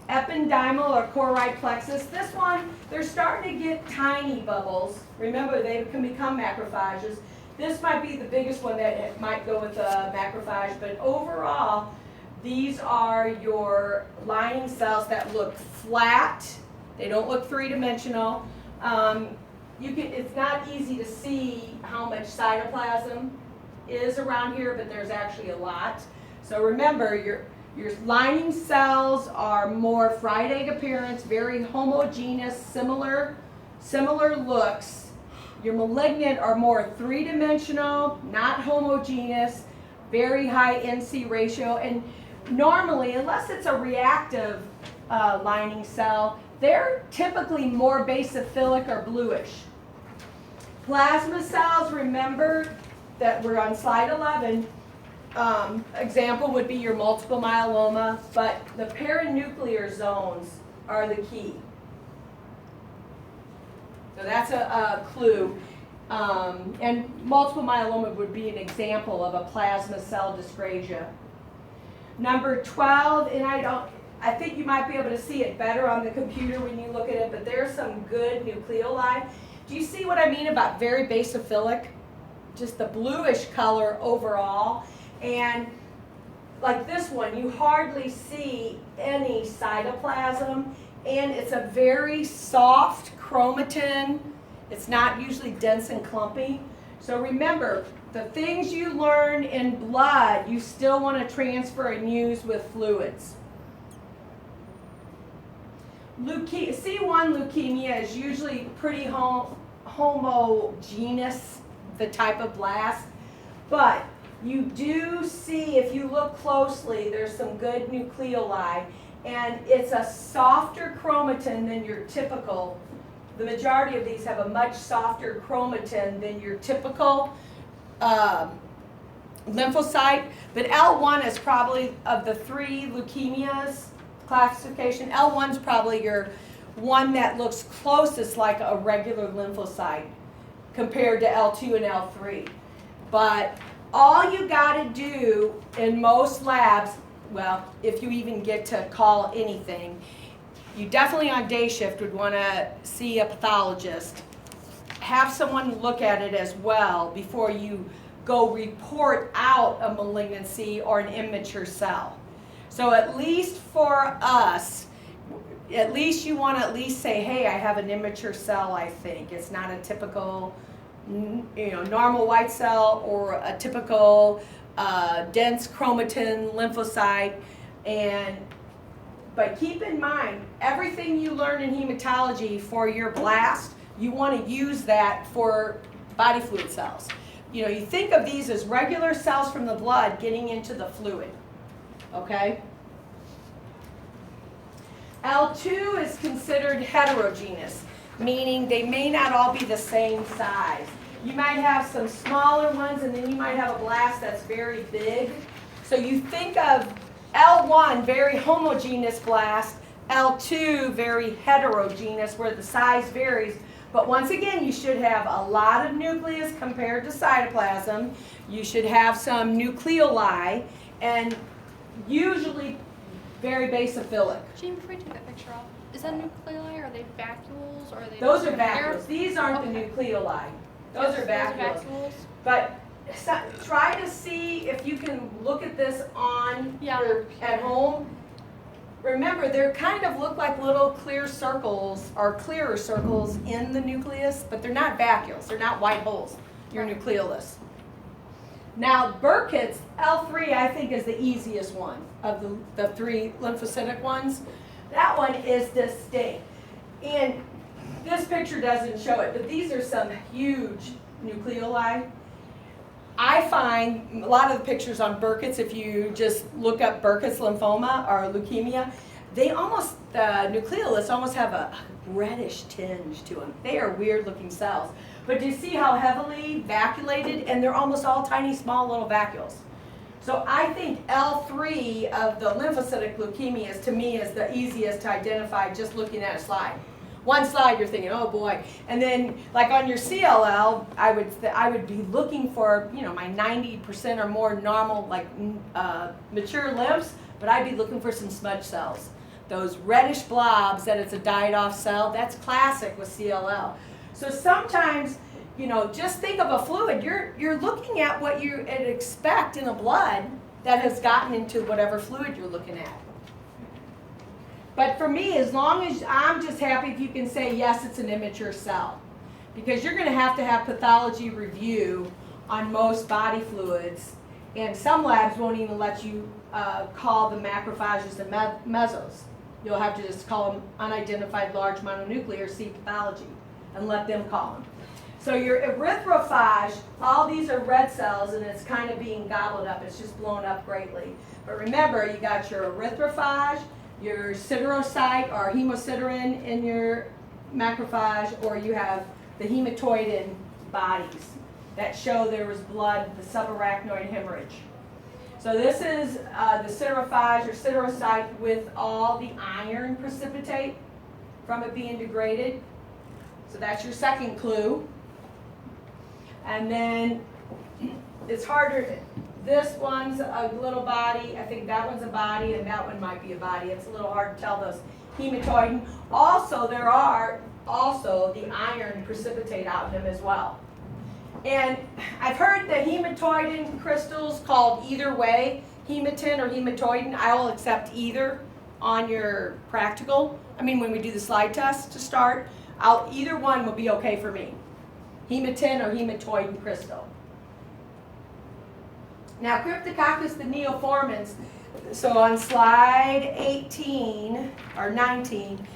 Ependymal or choroid plexus. This one, they're starting to get tiny bubbles. Remember, they can become macrophages. This might be the biggest one that it might go with a macrophage, but overall, these are your lining cells that look flat. They don't look 3-dimensional. it's not easy to see how much cytoplasm is around here, but there's actually a lot. So remember, your lining cells are more fried egg appearance, very homogeneous, similar looks. Your malignant are more three-dimensional, not homogeneous, very high NC ratio, and normally, unless it's a reactive lining cell, they're typically more basophilic or bluish. Plasma cells, remember that we're on slide 11. Example would be your multiple myeloma, but the perinuclear zones are the key. So that's a clue. And multiple myeloma would be an example of a plasma cell dyscrasia. Number 12, and I think you might be able to see it better on the computer when you look at it, but there's some good nucleoli. Do you see what I mean about very basophilic? Just the bluish color overall. And like this one, you hardly see any cytoplasm, and it's a very soft chromatin. It's not usually dense and clumpy. So remember, the things you learn in blood, you still want to transfer and use with fluids. C1 leukemia is usually pretty homogeneous, the type of blast, but you do see, if you look closely, there's some good nucleoli, and it's a softer chromatin than your typical. The majority of these have a much softer chromatin than your typical lymphocyte, but L1 is probably, of the three leukemias classification, L1 is probably your one that looks closest like a regular lymphocyte compared to L2 and L3. But all you got to do in most labs, well, if you even get to call anything, you definitely on day shift would want to see a pathologist. Have someone look at it as well before you go report out a malignancy or an immature cell. So at least for us, at least you want to at least say, hey, I have an immature cell, I think. It's not a typical, normal white cell or a typical dense chromatin lymphocyte. But keep in mind, everything you learn in hematology for your blast, you want to use that for body fluid cells. You think of these as regular cells from the blood getting into the fluid, okay? L2 is considered heterogeneous, meaning they may not all be the same size. You might have some smaller ones, and then you might have a blast that's very big. So you think of L1, very homogeneous blast, L2, very heterogeneous, where the size varies. But once again, you should have a lot of nucleus compared to cytoplasm. You should have some nucleoli, and usually very basophilic. Jane, before you take that picture off, is that nucleoli? Are they vacuoles? Or are they? Those are vacuoles. These aren't the nucleoli. Those are vacuoles. But try to see if you can look at this on at home. Remember, they kind of look like little clear circles or clearer circles in the nucleus, but they're not vacuoles. They're not white holes. You're nucleolus. Now, Burkitt's, L3, I think, is the easiest one of the three lymphocytic ones. That one is distinct. And this picture doesn't show it, but these are some huge nucleoli. I find a lot of the pictures on Burkitt's, if you just look up Burkitt's lymphoma or leukemia, the nucleolus almost have a reddish tinge to them. They are weird looking cells. But do you see how heavily vacuolated? And they're almost all tiny, small little vacuoles. So I think L3 of the lymphocytic leukemias, to me, is the easiest to identify just looking at a slide. One slide, you're thinking, oh boy. And then, like on your CLL, I would be looking for, my 90% or more normal, mature lymphs, but I'd be looking for some smudge cells. Those reddish blobs that it's a died-off cell, that's classic with CLL. So sometimes, just think of a fluid. You're looking at what you'd expect in a blood that has gotten into whatever fluid you're looking at. But for me, as long as I'm just happy if you can say, yes, it's an immature cell. because you're going to have pathology review on most body fluids, and some labs won't even let you call the macrophages and mesos. You'll have to just call them unidentified large mononuclear C pathology and let them call them. So your erythrophage, all these are red cells and it's kind of being gobbled up. It's just blown up greatly. But remember, you got your erythrophage, your siderocyte or hemosiderin in your macrophage, or you have the hematoidin bodies that show there was blood, the subarachnoid hemorrhage. So this is the siderophage or siderocyte with all the iron precipitate from it being degraded. So that's your second clue. And then it's harder. This one's a little body. I think that one's a body, and that one might be a body. It's a little hard to tell those. Hematoidin. Also, there are also the iron precipitate out in them as well. And I've heard the hematoidin crystals called either way, hematin or hematoidin. I will accept either on your practical. I mean, when we do the slide test to start, either one will be okay for me. Hematin or hematoidin crystal. Now, Cryptococcus, the neoformans, so on slide 18 or 19,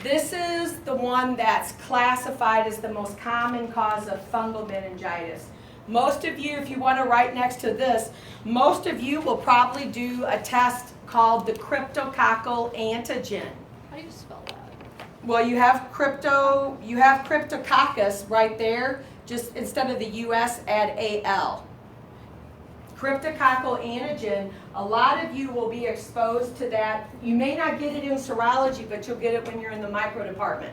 this is the one that's classified as the most common cause of fungal meningitis. Most of you, if you want to write next to this, most of you will probably do a test called the cryptococcal antigen. How do you spell that? Well, you have Cryptococcus right there. Just instead of the US, add AL. Cryptococcal antigen, a lot of you will be exposed to that. You may not get it in serology, but you'll get it when you're in the micro department.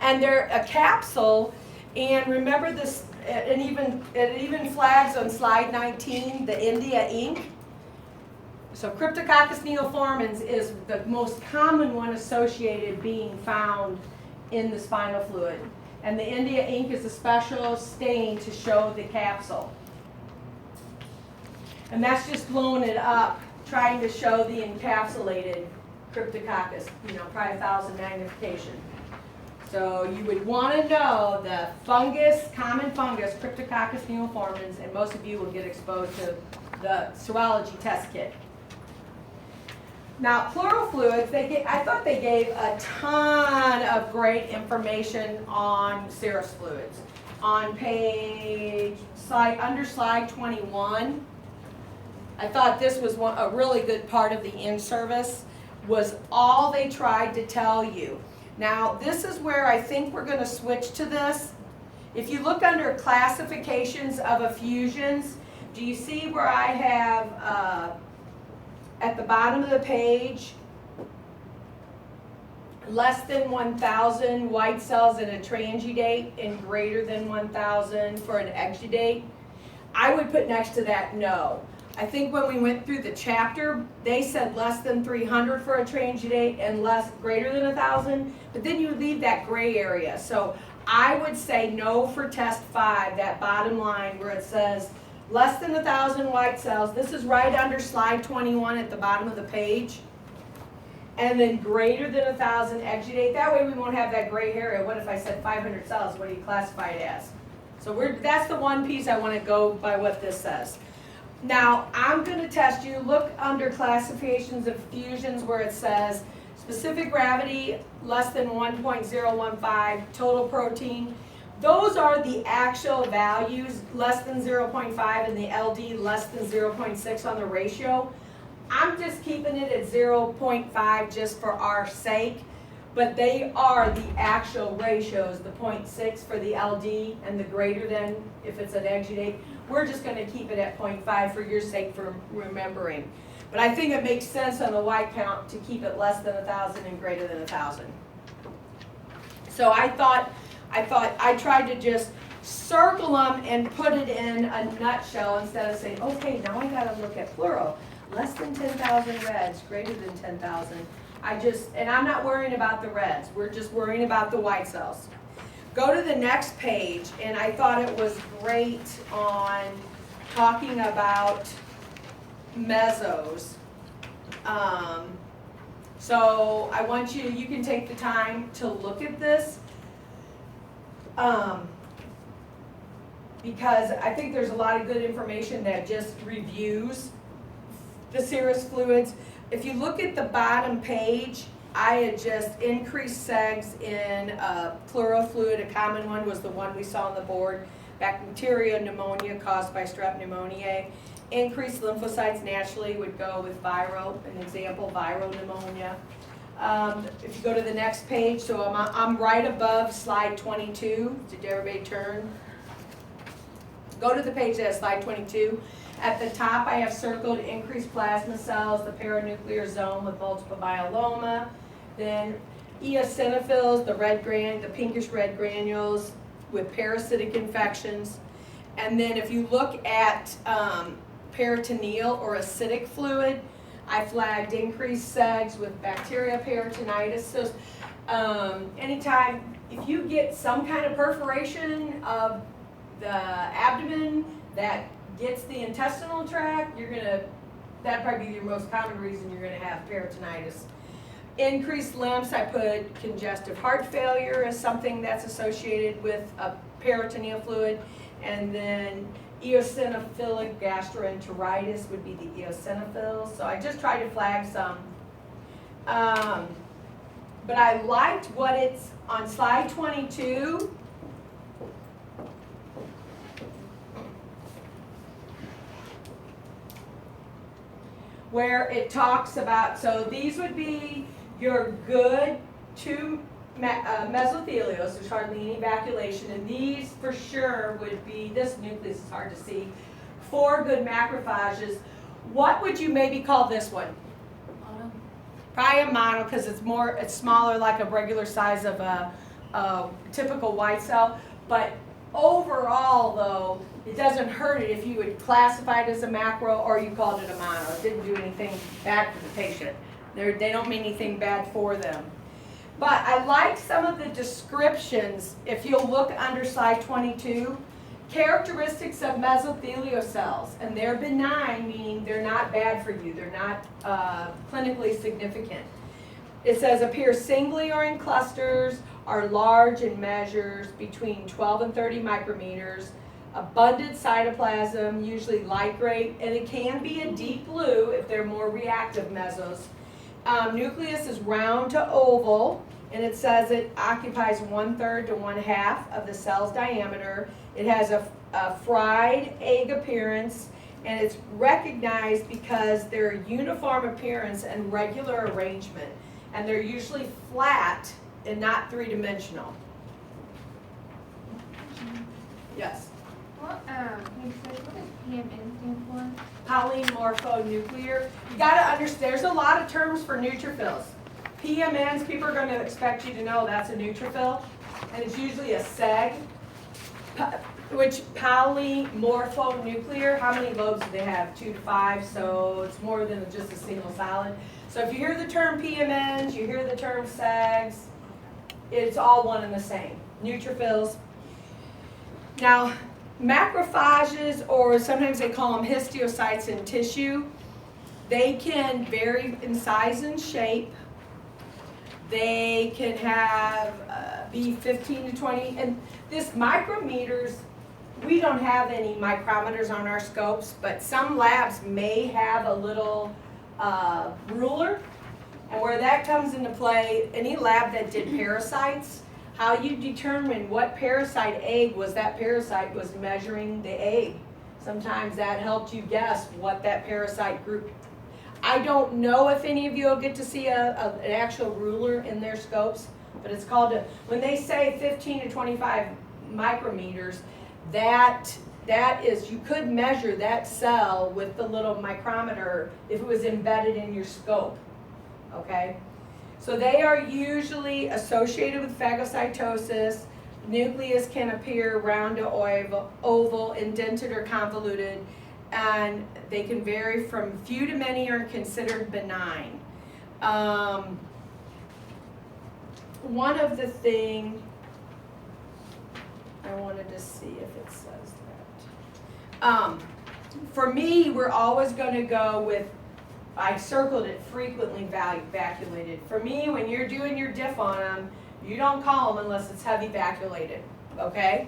And they're a capsule, and remember this, it even flags on slide 19, the India ink. So Cryptococcus neoformans is the most common one associated being found in the spinal fluid. And the India ink is a special stain to show the capsule. And that's just blowing it up, trying to show the encapsulated Cryptococcus, probably 1,000 magnification. So you would want to know the fungus, common fungus, Cryptococcus neoformans, and most of you will get exposed to the serology test kit. Now, pleural fluids, I thought they gave a ton of great information on serous fluids. On under slide 21, I thought this was a really good part of the in-service, was all they tried to tell you. Now, this is where I think we're going to switch to this. If you look under classifications of effusions, do you see where I have, at the bottom of the page, less than 1,000 white cells in a transudate and greater than 1,000 for an exudate? I would put next to that no. I think when we went through the chapter, they said less than 300 for a transudate and greater than 1,000, but then you leave that gray area. So I would say no for test 5, that bottom line where it says less than 1,000 white cells. This is right under slide 21 at the bottom of the page. And then greater than 1,000 exudate. That way we won't have that gray area. What if I said 500 cells? What do you classify it as? So that's the one piece I want to go by what this says. Now, I'm going to test you. Look under classifications of fusions where it says specific gravity less than 1.015, total protein. Those are the actual values, less than 0.5, and the LD less than 0.6 on the ratio. I'm just keeping it at 0.5 just for our sake, but they are the actual ratios, the 0.6 for the LD and the greater than if it's an exudate. We're just going to keep it at 0.5 for your sake for remembering. But I think it makes sense on the white count to keep it less than 1,000 and greater than 1,000. So I tried to just circle them and put it in a nutshell instead of saying, okay, now I got to look at plural. Less than 10,000 reds, greater than 10,000. And I'm not worrying about the reds. We're just worrying about the white cells. Go to the next page, and I thought it was great on talking about mesos. So I want you can take the time to look at this. Because I think there's a lot of good information that just reviews the serous fluids. If you look at the bottom page, I had just increased segs in pleural fluid. A common one was the one we saw on the board, bacterial pneumonia caused by strep pneumoniae. Increased lymphocytes naturally would go with viral, an example, viral pneumonia. If you go to the next page, so I'm right above slide 22. Did everybody turn? Go to the page that has slide 22. At the top, I have circled increased plasma cells, the paranuclear zone with multiple myeloma. Then eosinophils, the pinkish red granules with parasitic infections. And then if you look at peritoneal or acidic fluid, I flagged increased segs with bacteria peritonitis. So anytime, if you get some kind of perforation of the abdomen that gets the intestinal tract, that'd probably be your most common reason you're gonna have peritonitis. Increased lymphs, I put congestive heart failure as something that's associated with a peritoneal fluid. And then eosinophilic gastroenteritis would be the eosinophils. So I just tried to flag some. But I liked what it's on slide 22. Where it talks about, so these would be your good two mesothelials, there's hardly any evacuation, and these for sure would be, this nucleus is hard to see, 4 good macrophages. What would you maybe call this one? Mono. Probably a mono, because it's smaller, like a regular size of a typical white cell. But overall, though, it doesn't hurt it if you would classify it as a macro or you called it a mono. It didn't do anything bad for the patient. They don't mean anything bad for them. But I like some of the descriptions. If you'll look under slide 22, characteristics of mesothelial cells, and they're benign, meaning they're not bad for you. They're not clinically significant. It says appear singly or in clusters, are large in measures between 12 and 30 micrometers, abundant cytoplasm, usually light gray, and it can be a deep blue if they're more reactive mesos. Nucleus is round to oval, and it says it occupies 1/3 to 1/2 of the cell's diameter. It has a fried egg appearance, and it's recognized because they're uniform appearance and regular arrangement, and they're usually flat and not three-dimensional. Yes? What does PMN stand for? Polymorphonuclear. You gotta understand, there's a lot of terms for neutrophils. PMNs, people are gonna expect you to know that's a neutrophil, and it's usually a seg. Which polymorphonuclear, how many lobes do they have? 2 to 5, so it's more than just a single solid. So if you hear the term PMNs, you hear the term segs, it's all one and the same. Neutrophils. Now, macrophages, or sometimes they call them histiocytes in tissue, they can vary in size and shape. They can have, be 15 to 20, and this micrometers, we don't have any micrometers on our scopes, but some labs may have a little ruler. And where that comes into play, any lab that did parasites, how you determine what parasite egg was that parasite was measuring the egg. Sometimes that helped you guess what that parasite group. I don't know if any of you will get to see an actual ruler in their scopes, but it's called when they say 15 to 25 micrometers, that is, you could measure that cell with the little micrometer if it was embedded in your scope, okay? So they are usually associated with phagocytosis. Nucleus can appear round to oval, indented or convoluted, and they can vary from few to many are considered benign. One of the things, I wanted to see if it says that. For me, we're always going to go with, I circled it, frequently vacuolated. For me, when you're doing your diff on them, you don't call them unless it's heavy vacuolated. okay?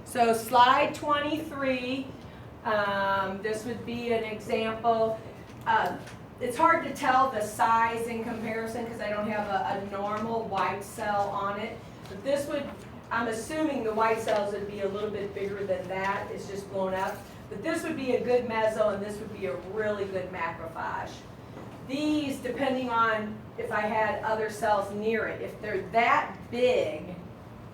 So slide 23, this would be an example. It's hard to tell the size in comparison because I don't have a normal white cell on it. But this would, I'm assuming the white cells would be a little bit bigger than that. It's just blown up. But this would be a good meso and this would be a really good macrophage. These, depending on if I had other cells near it, if they're that big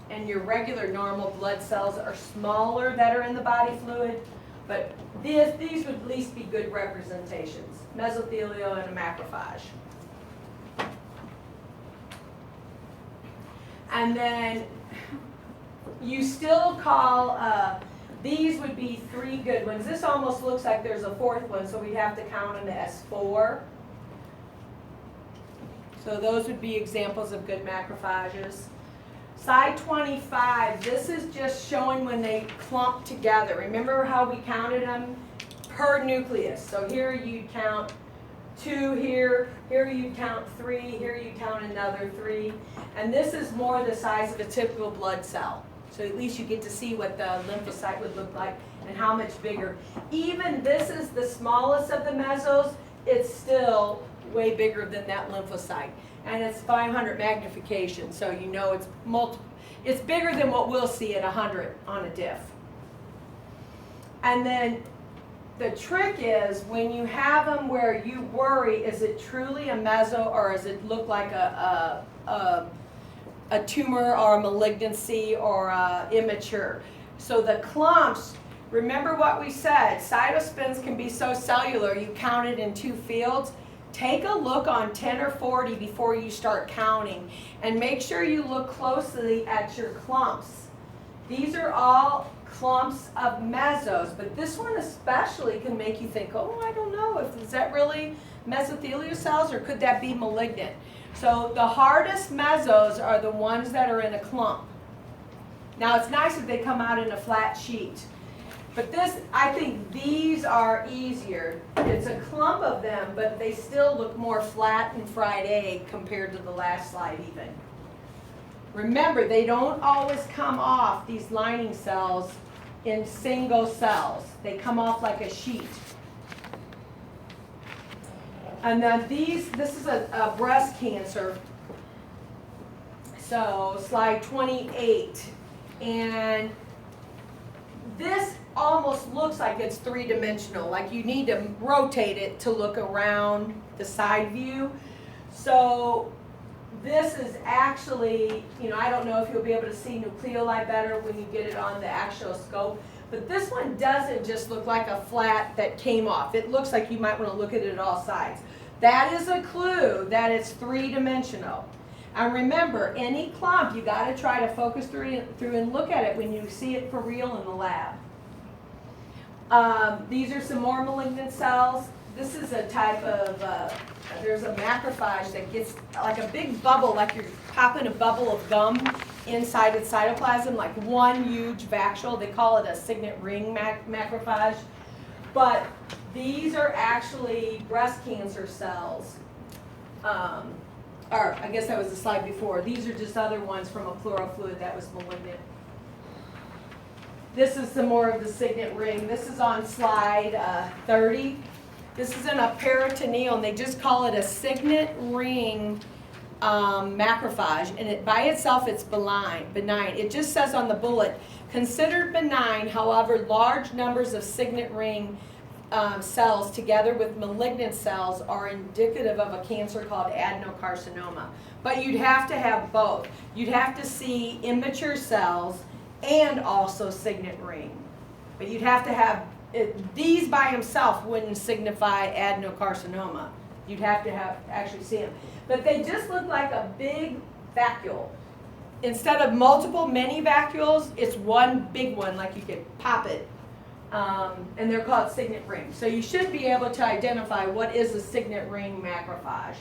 and your regular normal blood cells are smaller that are in the body fluid, but these would at least be good representations, mesothelial and a macrophage. And then you still call, these would be 3 good ones. This almost looks like there's a 4th one, so we'd have to count them as 4. So those would be examples of good macrophages. Slide 25, this is just showing when they clump together. Remember how we counted them per nucleus. So here you count 2 here you count 3, here you count another 3. And this is more the size of a typical blood cell. So at least you get to see what the lymphocyte would look like and how much bigger. Even this is the smallest of the mesos, it's still way bigger than that lymphocyte. And it's 500 magnification, so you know it's bigger than what we'll see at 100 on a diff. And then the trick is when you have them where you worry, is it truly a meso or does it look like a tumor or a malignancy or immature? So the clumps, remember what we said, cytospins can be so cellular, you count it in 2 fields. Take a look on 10 or 40 before you start counting and make sure you look closely at your clumps. These are all clumps of mesos, but this one especially can make you think, oh, I don't know, is that really mesothelial cells or could that be malignant? So the hardest mesos are the ones that are in a clump. Now it's nice if they come out in a flat sheet. But this, I think these are easier. It's a clump of them, but they still look more flat and fried egg compared to the last slide even. Remember, they don't always come off, these lining cells, in single cells. They come off like a sheet. And then this is a breast cancer. So slide 28. And this almost looks like it's 3-dimensional, like you need to rotate it to look around the side view. So this is actually, I don't know if you'll be able to see nucleoli better when you get it on the actual scope, but this one doesn't just look like a flat that came off. It looks like you might want to look at it at all sides. That is a clue that it's 3-dimensional. And remember, any clump, you got to try to focus through and look at it when you see it for real in the lab. These are some more malignant cells. This is a type of, there's a macrophage that gets like a big bubble, like you're popping a bubble of gum inside its cytoplasm, like one huge vacuole. They call it a signet ring macrophage. But these are actually breast cancer cells. Or I guess that was the slide before. These are just other ones from a pleural fluid that was malignant. This is some more of the signet ring. This is on slide 30. This is in a peritoneal, and they just call it a signet ring macrophage. And it by itself, it's benign. It just says on the bullet, considered benign, however, large numbers of signet ring cells together with malignant cells are indicative of a cancer called adenocarcinoma. But you'd have to have both. You'd have to see immature cells and also signet ring. But you'd have to have, these by themselves wouldn't signify adenocarcinoma. You'd have to actually see them. But they just look like a big vacuole. Instead of multiple mini vacuoles, it's one big one, like you could pop it. And they're called signet rings. So you should be able to identify what is a signet ring macrophage.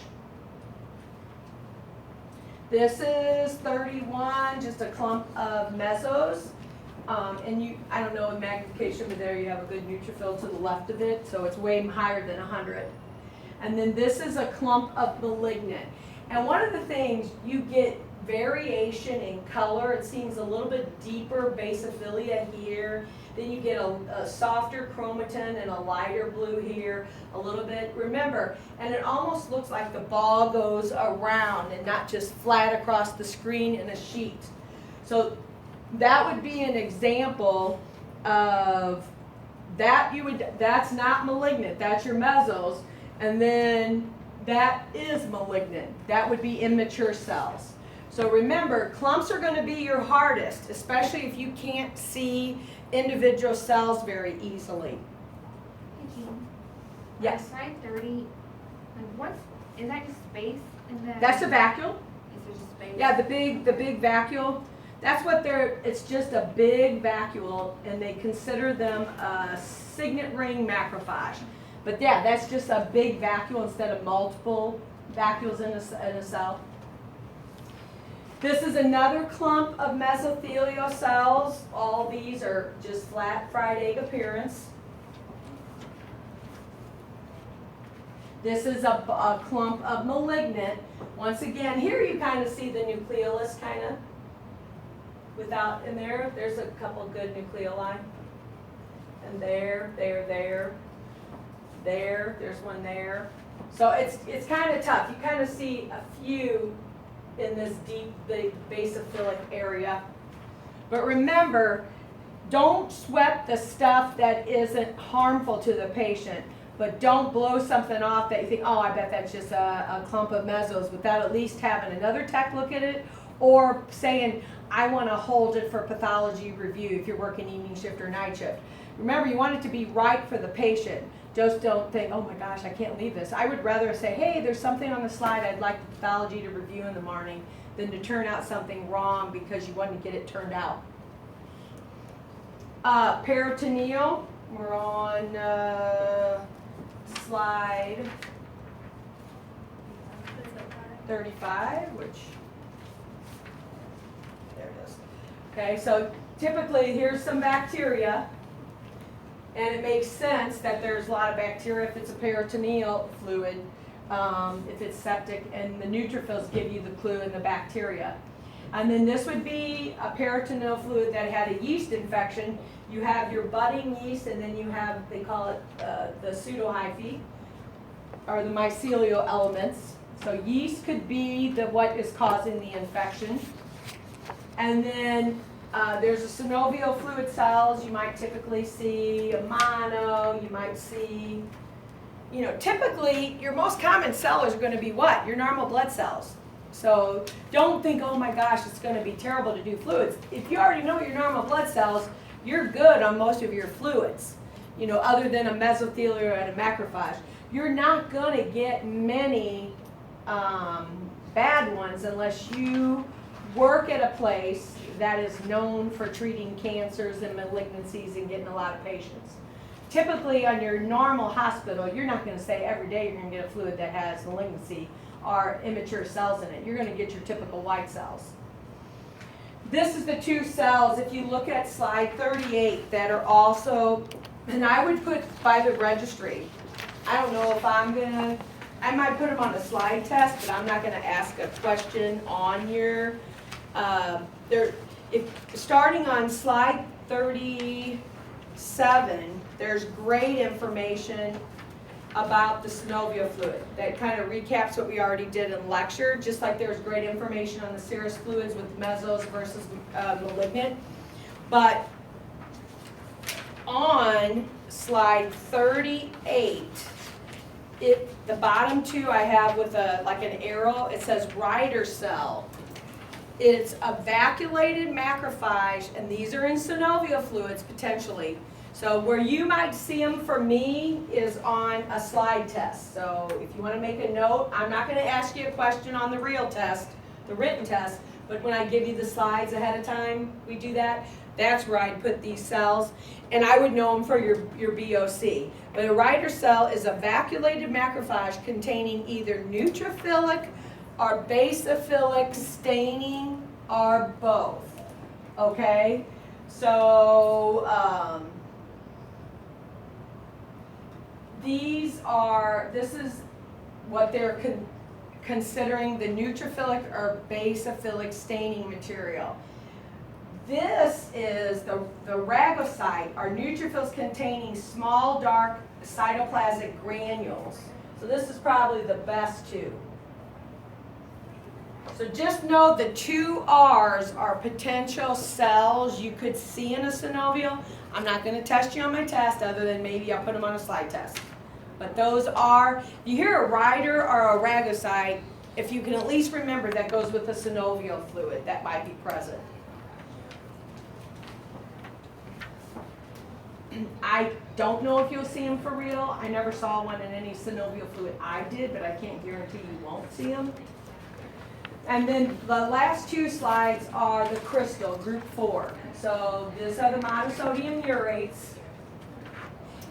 This is 31, just a clump of mesos. And I don't know, in magnification, but there you have a good neutrophil to the left of it, so it's way higher than 100. And then this is a clump of malignant. And one of the things, you get variation in color. It seems a little bit deeper basophilia here. Then you get a softer chromatin and a lighter blue here, a little bit. Remember, and it almost looks like the ball goes around and not just flat across the screen in a sheet. So that would be an example of that. That's not malignant, that's your mesos. And then that is malignant. That would be immature cells. So remember, clumps are going to be your hardest, especially if you can't see individual cells very easily. Hey, Jean. Yes. Slide 30, like is that just space in the? That's a vacuole. Is there just space? Yeah, the big vacuole. That's what it's just a big vacuole, and they consider them a signet ring macrophage. But yeah, that's just a big vacuole instead of multiple vacuoles in a cell. This is another clump of mesothelial cells. All these are just flat fried egg appearance. This is a clump of malignant. Once again, here you kind of see the nucleolus kind of without in there. There's a couple good nucleoli. And there's one there. So it's kind of tough. You kind of see a few in this deep, the basophilic area. But remember, don't sweat the stuff that isn't harmful to the patient. But don't blow something off that you think, oh, I bet that's just a clump of mesos, without at least having another tech look at it, or saying, I want to hold it for pathology review if you're working evening shift or night shift. Remember, you want it to be right for the patient. Just don't think, oh my gosh, I can't leave this. I would rather say, hey, there's something on the slide I'd like the pathology to review in the morning than to turn out something wrong because you want to get it turned out. Peritoneal, we're on slide 35, which, there it is. Okay, so typically here's some bacteria. And it makes sense that there's a lot of bacteria if it's a peritoneal fluid, if it's septic, and the neutrophils give you the clue in the bacteria. And then this would be a peritoneal fluid that had a yeast infection. You have your budding yeast, and then you have, they call it the pseudohyphae, or the mycelial elements. So yeast could be what is causing the infection. And then there's a synovial fluid cells. You might typically see a mono. You might see, typically your most common cells are going to be what? Your normal blood cells. So don't think, oh my gosh, it's going to be terrible to do fluids. If you already know your normal blood cells, you're good on most of your fluids, other than a mesothelial and a macrophage. You're not going to get many bad ones unless you work at a place that is known for treating cancers and malignancies and getting a lot of patients. Typically on your normal hospital, you're not going to say every day you're going to get a fluid that has malignancy or immature cells in it. You're going to get your typical white cells. This is the two cells, if you look at slide 38, that are also, and I would put by the registry. I don't know if I might put them on a slide test, but I'm not going to ask a question on here. Starting on slide 37, there's great information about the synovial fluid that kind of recaps what we already did in lecture, just like there's great information on the serous fluids with mesos versus malignant. But on slide 38, the bottom two I have with like an arrow, it says Reiter cell. It's a vacuolated macrophage, and these are in synovial fluids potentially. So where you might see them for me is on a slide test. So if you want to make a note, I'm not going to ask you a question on the real test, the written test, but when I give you the slides ahead of time, we do that. That's where I'd put these cells, and I would know them for your BOC. But a Reiter cell is a vacuolated macrophage containing either neutrophilic or basophilic staining or both. Okay? So this is what they're considering the neutrophilic or basophilic staining material. This is the rhagocyte, are neutrophils containing small dark cytoplasmic granules. So this is probably the best two. So just know the two R's are potential cells you could see in a synovial. I'm not going to test you on my test other than maybe I'll put them on a slide test. But those are, if you hear a rider or a rhagocyte, if you can at least remember that goes with the synovial fluid that might be present. I don't know if you'll see them for real. I never saw one in any synovial fluid I did, but I can't guarantee you won't see them. And then the last two slides are the crystal, group 4. So these are the monosodium urates.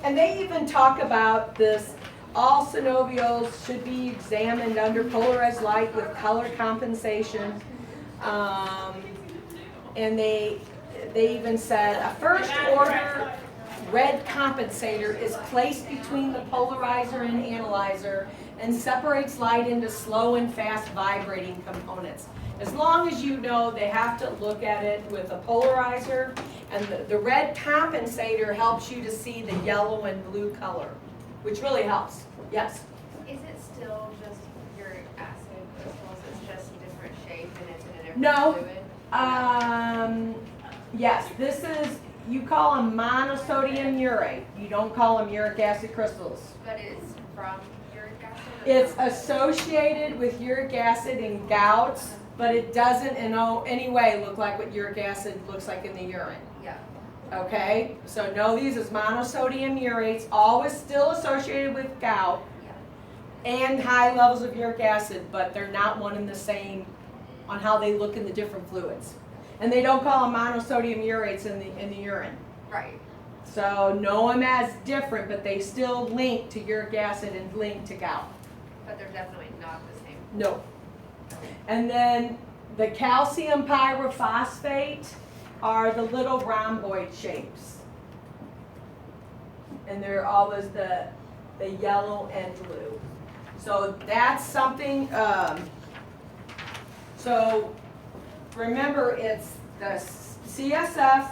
And they even talk about this, all synovials should be examined under polarized light with color compensation. And they even said a first order red compensator is placed between the polarizer and analyzer and separates light into slow and fast vibrating components. As long as you know they have to look at it with a polarizer, and the red compensator helps you to see the yellow and blue color, which really helps. Yes? Is it still just uric acid crystals? It's just a different shape and it's in a different No. fluid? Yes, this is, you call them monosodium urate. You don't call them uric acid crystals. But it's from uric acid? Or It's from- associated with uric acid in gouts, but it doesn't in any way look like what uric acid looks like in the urine. Yeah. Okay? So know these as monosodium urates, always still associated with gout and high levels of uric acid, but they're not one and the same on how they look in the different fluids. And they don't call them monosodium urates in the urine. Right. So know them as different, but they still link to uric acid and link to gout. But they're definitely not the same. No. And then the calcium pyrophosphate are the little rhomboid shapes. And they're always the yellow and blue. So that's something, so remember it's the CSF,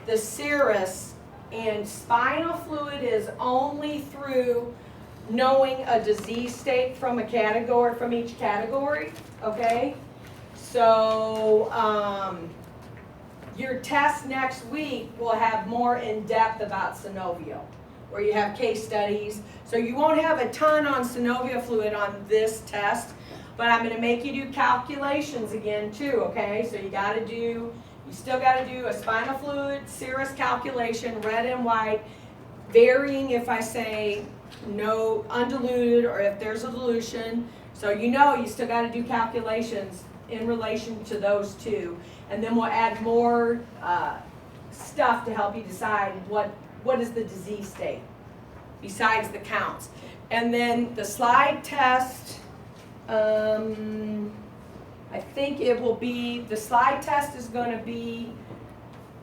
the serous, and spinal fluid is only through knowing a disease state from a category, from each category, okay? So, your test next week will have more in depth about synovial, where you have case studies. So you won't have a ton on synovial fluid on this test, but I'm gonna make you do calculations again too, okay? So you still gotta do a spinal fluid, serous calculation, red and white, varying if I say no undiluted or if there's a dilution. So you still gotta do calculations in relation to those two. And then we'll add more stuff to help you decide what is the disease state besides the counts. And then the slide test, I think it will be, the slide test is going to be,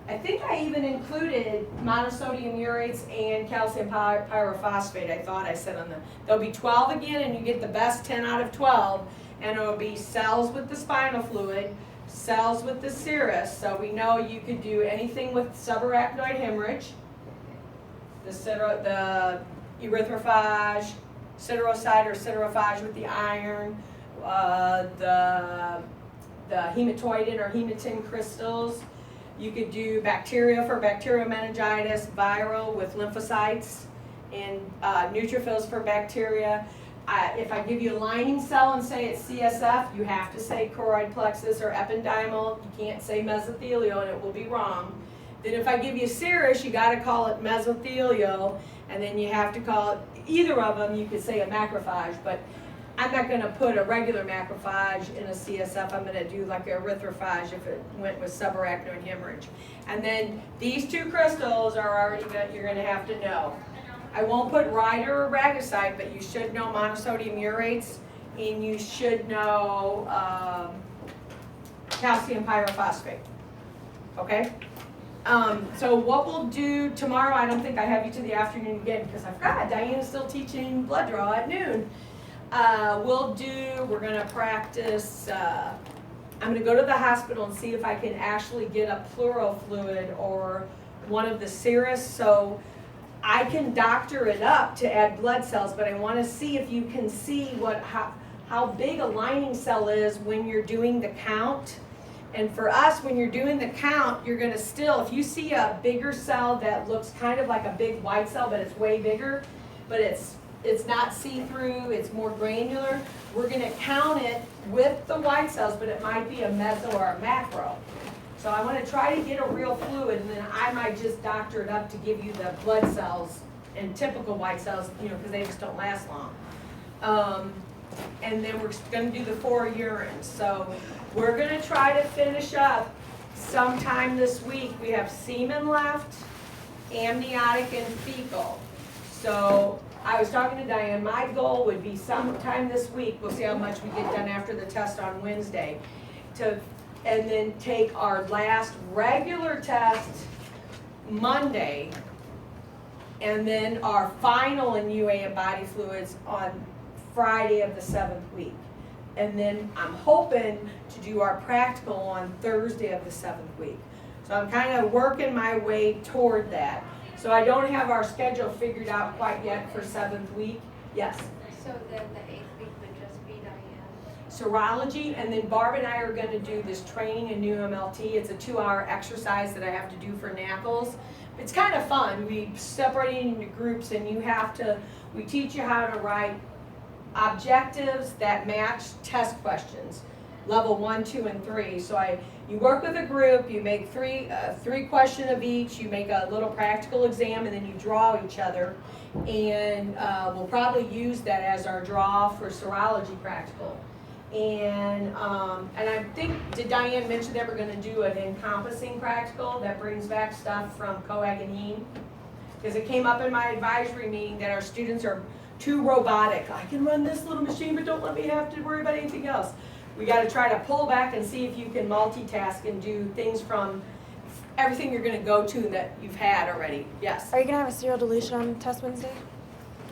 I think I even included monosodium urates and calcium pyrophosphate. I thought I said on there'll be 12 again, and you get the best 10 out of 12, and it'll be cells with the spinal fluid, cells with the serous. So we know you could do anything with subarachnoid hemorrhage, the erythrophage, siderocyte or siderophage with the iron, the hematoidin or hematin crystals. You could do bacteria for bacterial meningitis, viral with lymphocytes, and neutrophils for bacteria. If I give you a lining cell and say it's CSF, you have to say choroid plexus or ependymal. You can't say mesothelial and it will be wrong. Then if I give you serous, you got to call it mesothelial, and then you have to call it, either of them you could say a macrophage, but I'm not going to put a regular macrophage in a CSF. I'm going to do like a erythrophage if it went with subarachnoid hemorrhage. And then these two crystals are already you're going to have to know. I won't put rider or rhagocyte, but you should know monosodium urates, and you should know calcium pyrophosphate. Okay? So what we'll do tomorrow, I don't think I have you to the afternoon again because I forgot Diana's still teaching blood draw at noon. we're gonna practice, I'm gonna go to the hospital and see if I can actually get a pleural fluid or one of the serous, so I can doctor it up to add blood cells, but I wanna see if you can see how big a lining cell is when you're doing the count. And for us, when you're doing the count, you're gonna still, if you see a bigger cell that looks kind of like a big white cell, but it's way bigger, but it's not see-through, it's more granular, we're gonna count it with the white cells, but it might be a meso or a macro. So I wanna try to get a real fluid, and then I might just doctor it up to give you the blood cells and typical white cells, because they just don't last long. And then we're gonna do the 4 urines. So we're gonna try to finish up sometime this week. We have semen left, amniotic, and fecal. So I was talking to Diane, my goal would be sometime this week, we'll see how much we get done after the test on Wednesday, and then take our last regular test Monday, and then our final in UA and body fluids on Friday of the 7th week. And then I'm hoping to do our practical on Thursday of the 7th week. So I'm kind of working my way toward that. So I don't have our schedule figured out quite yet for 7th week. Yes? So then the 8th week would just be Diane. Serology, and then Barb and I are going to do this training in new MLT. It's a 2-hour exercise that I have to do for NACLs. It's kind of fun. We separate it into groups, and we teach you how to write objectives that match test questions, level 1, 2, and 3. So you work with a group, you make three questions of each, you make a little practical exam, and then you draw each other. And we'll probably use that as our draw for serology practical. And I think, did Diane mention that we're going to do an encompassing practical that brings back stuff from coag and heme? Because it came up in my advisory meeting that our students are too robotic. I can run this little machine, but don't let me have to worry about anything else. We got to try to pull back and see if you can multitask and do things from everything you're going to go to that you've had already. Yes? Are you gonna have a serial deletion on test Wednesday?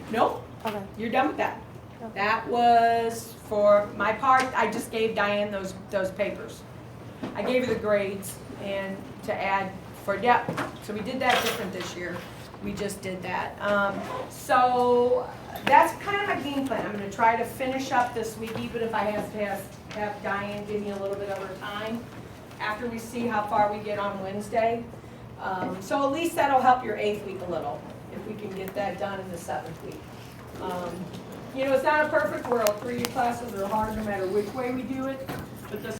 Nope. Okay. You're done with that. Okay. That was for my part. I just gave Diane those papers. I gave her the grades and to add for so we did that different this year. We just did that. So that's kind of my game plan. I'm going to try to finish up this week, even if I have to have Diane give me a little bit of her time after we see how far we get on Wednesday. So at least that'll help your 8th week a little, if we can get that done in the 7th week. It's not a perfect world. 3 classes are hard no matter which way we do it, but the